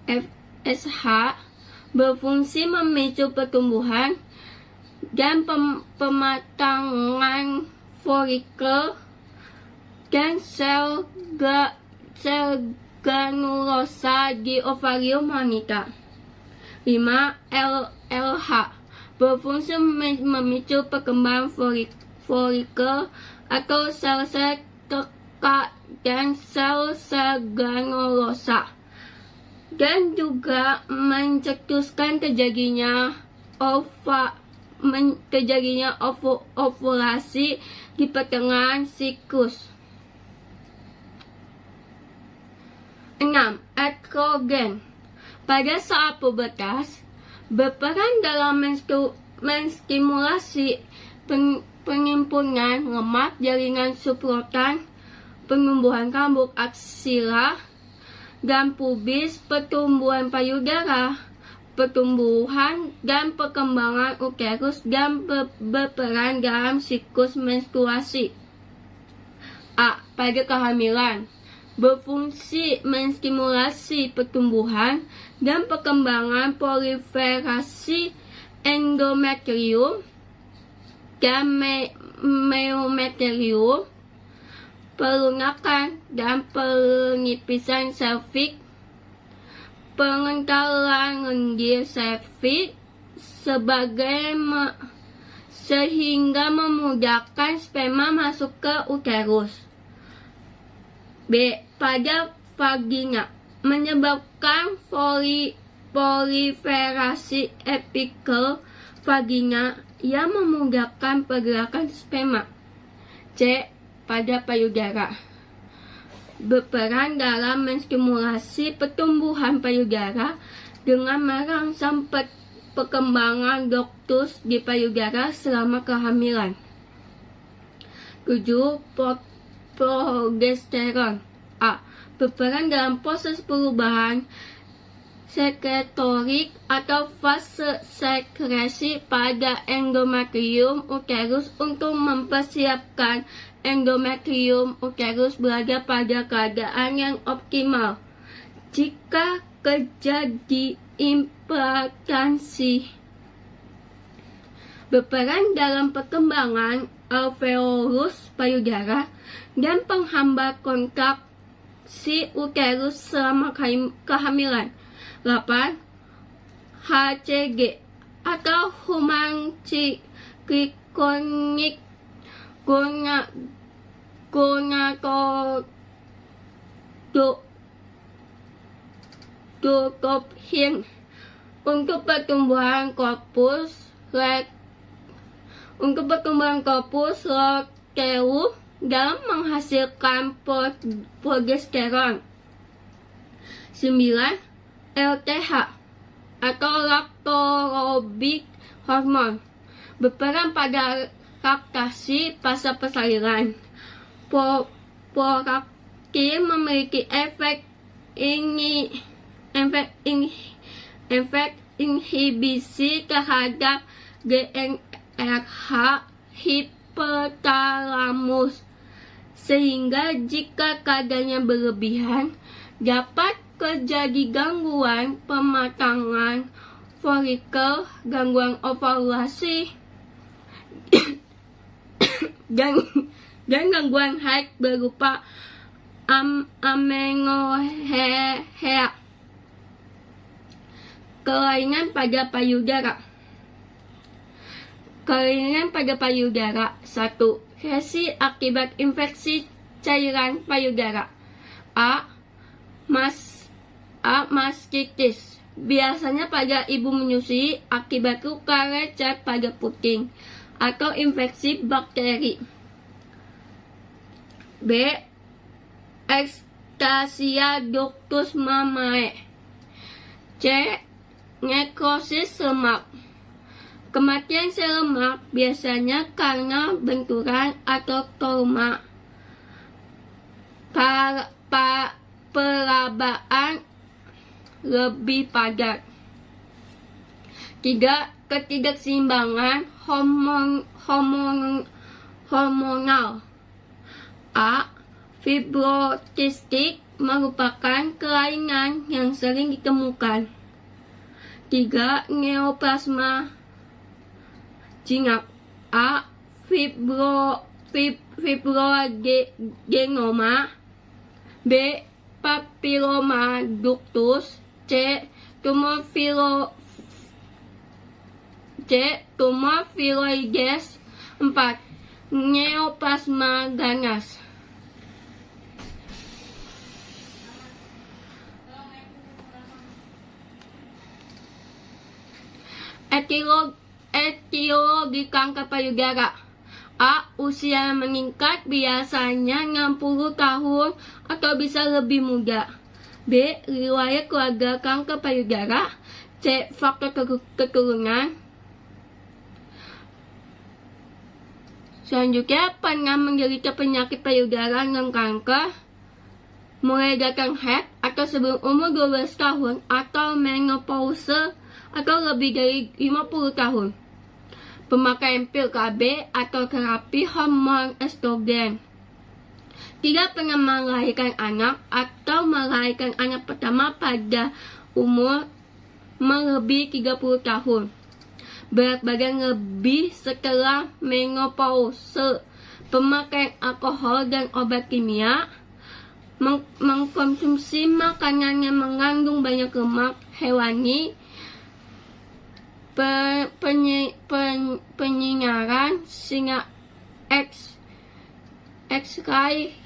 FSH berfungsi memicu pertumbuhan dan pematangan folikel dan sel granulosa di ovarium wanita. 5. LH berfungsi memicu perkembangan folikel atau sel-sel kekak dan sel-sel granulosa, dan juga mencetuskan terjadinya ovulasi di pertengahan siklus. 6. Estrogen pada saat pubertas berperan dalam menstimulasi pengimpunan lemak jaringan subrotan, penumbuhan rambut aksila dan pubis, pertumbuhan payudara, pertumbuhan dan perkembangan uterus, dan berperan dalam siklus menstruasi. A. Pada kehamilan berfungsi menstimulasi pertumbuhan dan perkembangan proliferasi endometrium dan meiometrium, pelunakan dan penipisan serviks, pengentalan lendir serviks sehingga memudahkan sperma masuk ke uterus. B. Pada vagina menyebabkan proliferasi apikel vagina yang memudahkan pergerakan sperma. C. Pada payudara berperan dalam menstimulasi pertumbuhan payudara dengan merangsang perkembangan ductus di payudara selama kehamilan. 7. Progesteron. A. Berperan dalam proses perubahan sekretorik atau fase sekresi pada endometrium uterus untuk mempersiapkan endometrium uterus berada pada keadaan yang optimal jika terjadi implantasi. Berperan dalam perkembangan alveolus payudara dan penghambat kontraksi uterus selama kehamilan. 8. HCG atau human chronic gonadotropin untuk pertumbuhan korpus luteum dalam menghasilkan progesteron. 9. LTH atau lactorobic hormone berperan pada laktasi pasca persalinan. Prolaktin memiliki efek inhibisi terhadap GnRH hipotalamus, sehingga jika kadarnya berlebihan dapat terjadi gangguan pematangan folikel, gangguan ovulasi, dan gangguan haid berupa amenorrhea. Kelainan pada payudara. Kelainan pada payudara. 1. Resi akibat infeksi cairan payudara. A. Mastitis. Biasanya pada ibu menyusui akibat luka lecet pada puting atau infeksi bakteri. B. Ectasia ductus mamae. C. nekrosis lemak. Kematian sel lemak biasanya karena benturan atau trauma, perabaan lebih padat. 3. Ketidakseimbangan hormonal. A. Fibrokistik merupakan kelainan yang sering ditemukan. 3. Neoplasma jinak. A. Fibroadenoma. B. Papilloma ductus. C. Tumor viroides. 4. Neoplasma ganas. Etiologi kanker payudara. A. Usia meningkat biasanya 60 tahun atau bisa lebih muda. B. Riwayat keluarga kanker payudara. C. Faktor keturunan. Selanjutnya, pernah menderita penyakit payudara non kanker mulai datang head atau sebelum umur 12 tahun atau menopause atau lebih dari 50 tahun. Pemakaian pil KB atau terapi hormon estrogen. Tidak pernah melahirkan anak atau melahirkan anak pertama pada umur melebihi 30 tahun. Berat badan lebih setelah menopause. Pemakaian alkohol dan obat kimia. Mengkonsumsi makanan yang mengandung banyak lemak hewani. Penyinaran sinar X-ray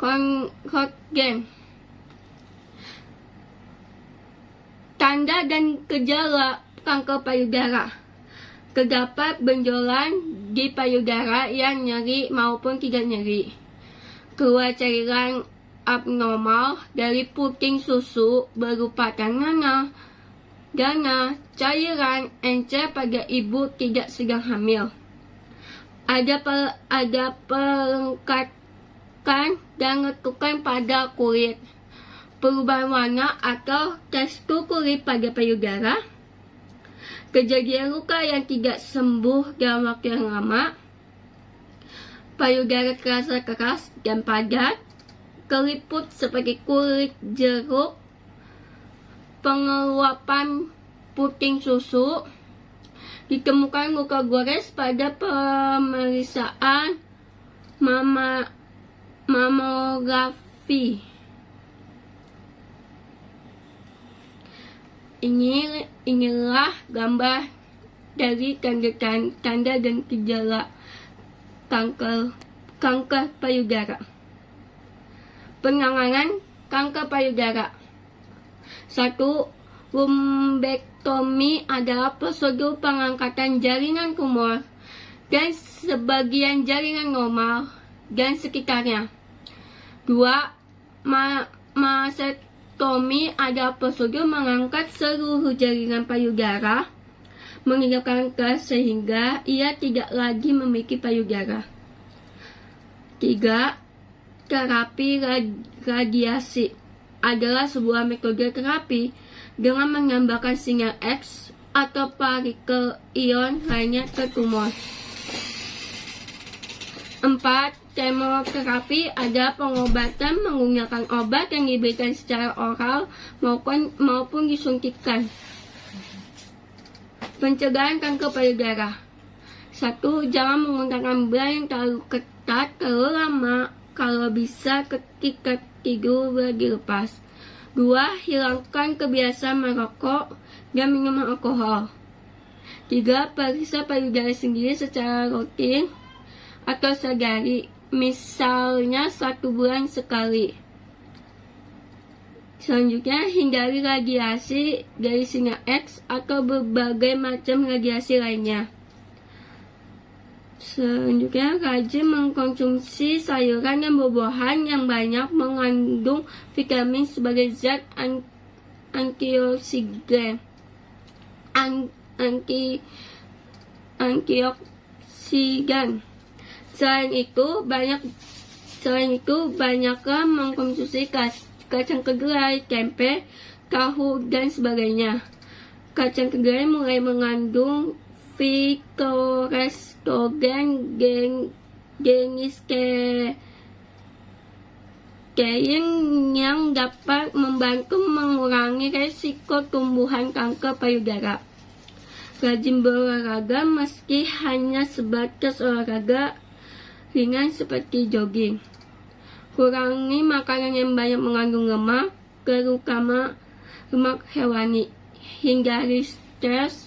röntgen. Tanda dan gejala kanker payudara. Terdapat benjolan di payudara yang nyeri maupun tidak nyeri. Keluar cairan abnormal dari puting susu berupa tanah, cairan encer pada ibu tidak sedang hamil. Ada pelengkapan dan lekukan pada kulit. Perubahan warna atau tekstur kulit pada payudara. Kejadian luka yang tidak sembuh dalam waktu yang lama. Payudara terasa keras dan padat. Keriput seperti kulit jeruk. Pengeluapan puting susu. Ditemukan luka gores pada pemeriksaan mamografi. Inilah gambar dari tanda dan gejala kanker payudara. Penanganan kanker payudara. 1. Lumbektomi adalah prosedur pengangkatan jaringan tumor dan sebagian jaringan normal dan sekitarnya. 2. Masektomi adalah prosedur mengangkat seluruh jaringan payudara, meninggalkan gas sehingga ia tidak lagi memiliki payudara. 3. Terapi radiasi adalah sebuah metode terapi dengan menambahkan sinyal X atau partikel ion lainnya ke tumor. 4. Kemoterapi adalah pengobatan menggunakan obat yang diberikan secara oral maupun disuntikkan. Pencegahan kanker payudara. 1. Jangan menggunakan bra yang terlalu ketat terlalu lama. Kalau bisa ketika tidur dilepas. 2. Hilangkan kebiasaan merokok dan minum alkohol. 3. Periksa payudara sendiri secara rutin atau sadari, misalnya 1 bulan sekali. Selanjutnya, hindari radiasi dari sinar X atau berbagai macam radiasi lainnya. Selanjutnya, rajin mengkonsumsi sayuran dan buah-buahan yang banyak mengandung vitamin sebagai zat antioksidan. Antioksidan. Selain itu, banyaklah mengkonsumsi kacang kedelai, tempe, tahu, dan sebagainya. Kacang kedelai mulai mengandung phytoestrogen jenis yang dapat membantu mengurangi resiko tumbuhan kanker payudara. Rajin berolahraga meski hanya sebatas olahraga ringan seperti jogging. Kurangi makanan yang banyak mengandung lemak, terutama lemak hewani. Hindari stres,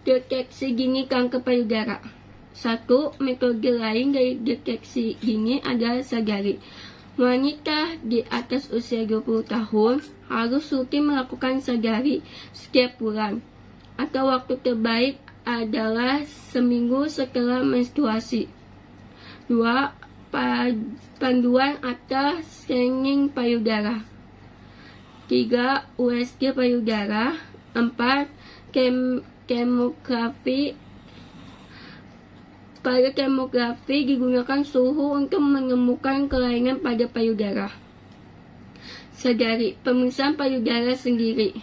deteksi dini kanker payudara. 1. Metode lain dari deteksi dini adalah surgery. Wanita di atas usia 20 tahun harus rutin melakukan surgery setiap bulan, atau waktu terbaik adalah seminggu setelah menstruasi. 2. Panduan atas screening payudara. 3. USG payudara. 4. Kemografi. Pada kemografi digunakan suhu untuk menemukan kelainan pada payudara. Surgery, pemeriksaan payudara sendiri.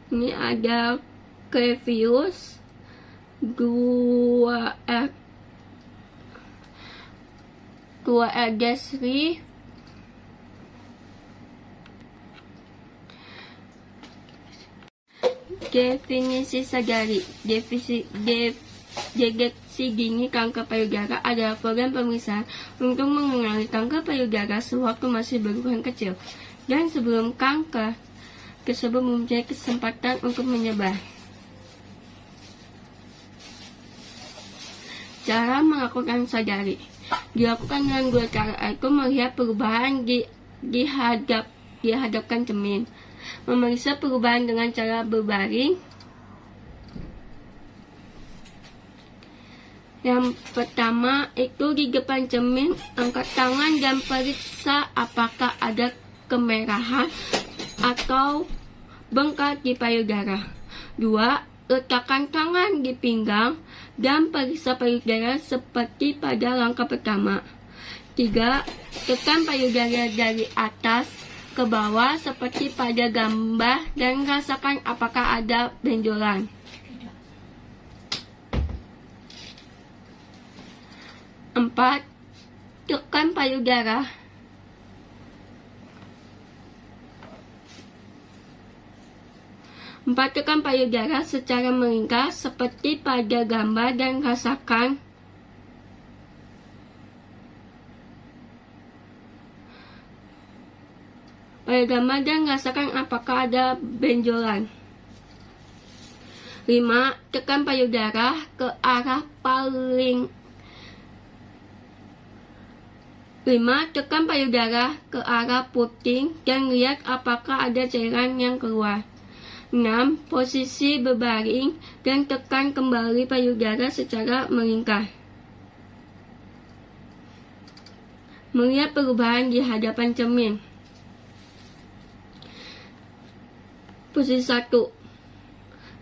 Ini ada Crevius 2R3. Definisi surgery. Deteksi dini kanker payudara adalah program pemeriksaan untuk mengenali kanker payudara sewaktu masih berukuran kecil dan sebelum kanker tersebut mempunyai kesempatan untuk menyebar. Cara melakukan surgery dilakukan dengan dua cara, yaitu melihat perubahan dihadapkan cermin, memeriksa perubahan dengan cara berbaring. Yang pertama itu di depan cermin, angkat tangan dan periksa apakah ada kemerahan atau bengkak di payudara. 2. Letakkan tangan di pinggang dan periksa payudara seperti pada langkah pertama. 3. Tekan payudara dari atas ke bawah seperti pada gambar dan rasakan apakah ada benjolan. 4. Tekan payudara. 4. Tekan payudara secara meringkas seperti pada gambar dan rasakan apakah ada benjolan. 5. Tekan payudara ke arah paling 5. Tekan payudara ke arah puting dan lihat apakah ada cairan yang keluar. 6. Posisi berbaring dan tekan kembali payudara secara meringkas. Melihat perubahan di hadapan cermin. Posisi 1.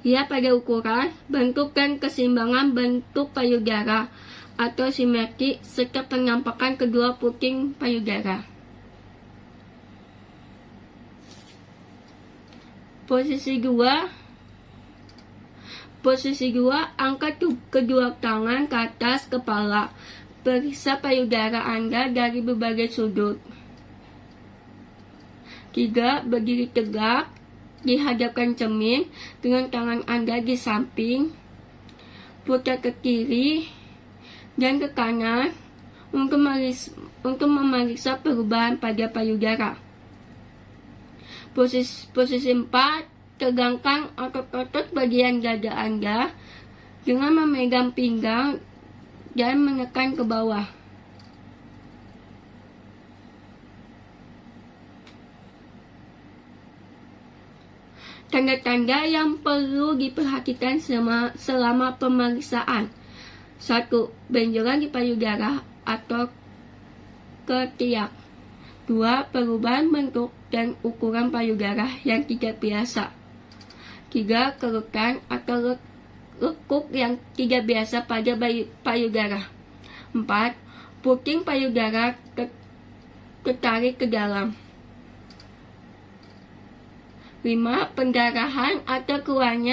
Lihat pada ukuran, bentuk dan keseimbangan bentuk payudara atau simetri serta penampakan kedua puting payudara. Posisi 2, angkat kedua tangan ke atas kepala. Periksa payudara Anda dari berbagai sudut. 3. Berdiri tegak, dihadapkan cermin dengan tangan Anda di samping. Putar ke kiri dan ke kanan untuk memeriksa perubahan pada payudara. Posisi 4, tegangkan otot-otot bagian dada Anda dengan memegang pinggang dan menekan ke bawah. Tanda-tanda yang perlu diperhatikan selama pemeriksaan. 1. Benjolan di payudara atau ketiak. 2. Perubahan bentuk dan ukuran payudara yang tidak biasa. 3. Kerutan atau lekuk yang tidak biasa pada payudara. 4. Puting payudara ketarik ke dalam. 5. Pendarahan atau keluarnya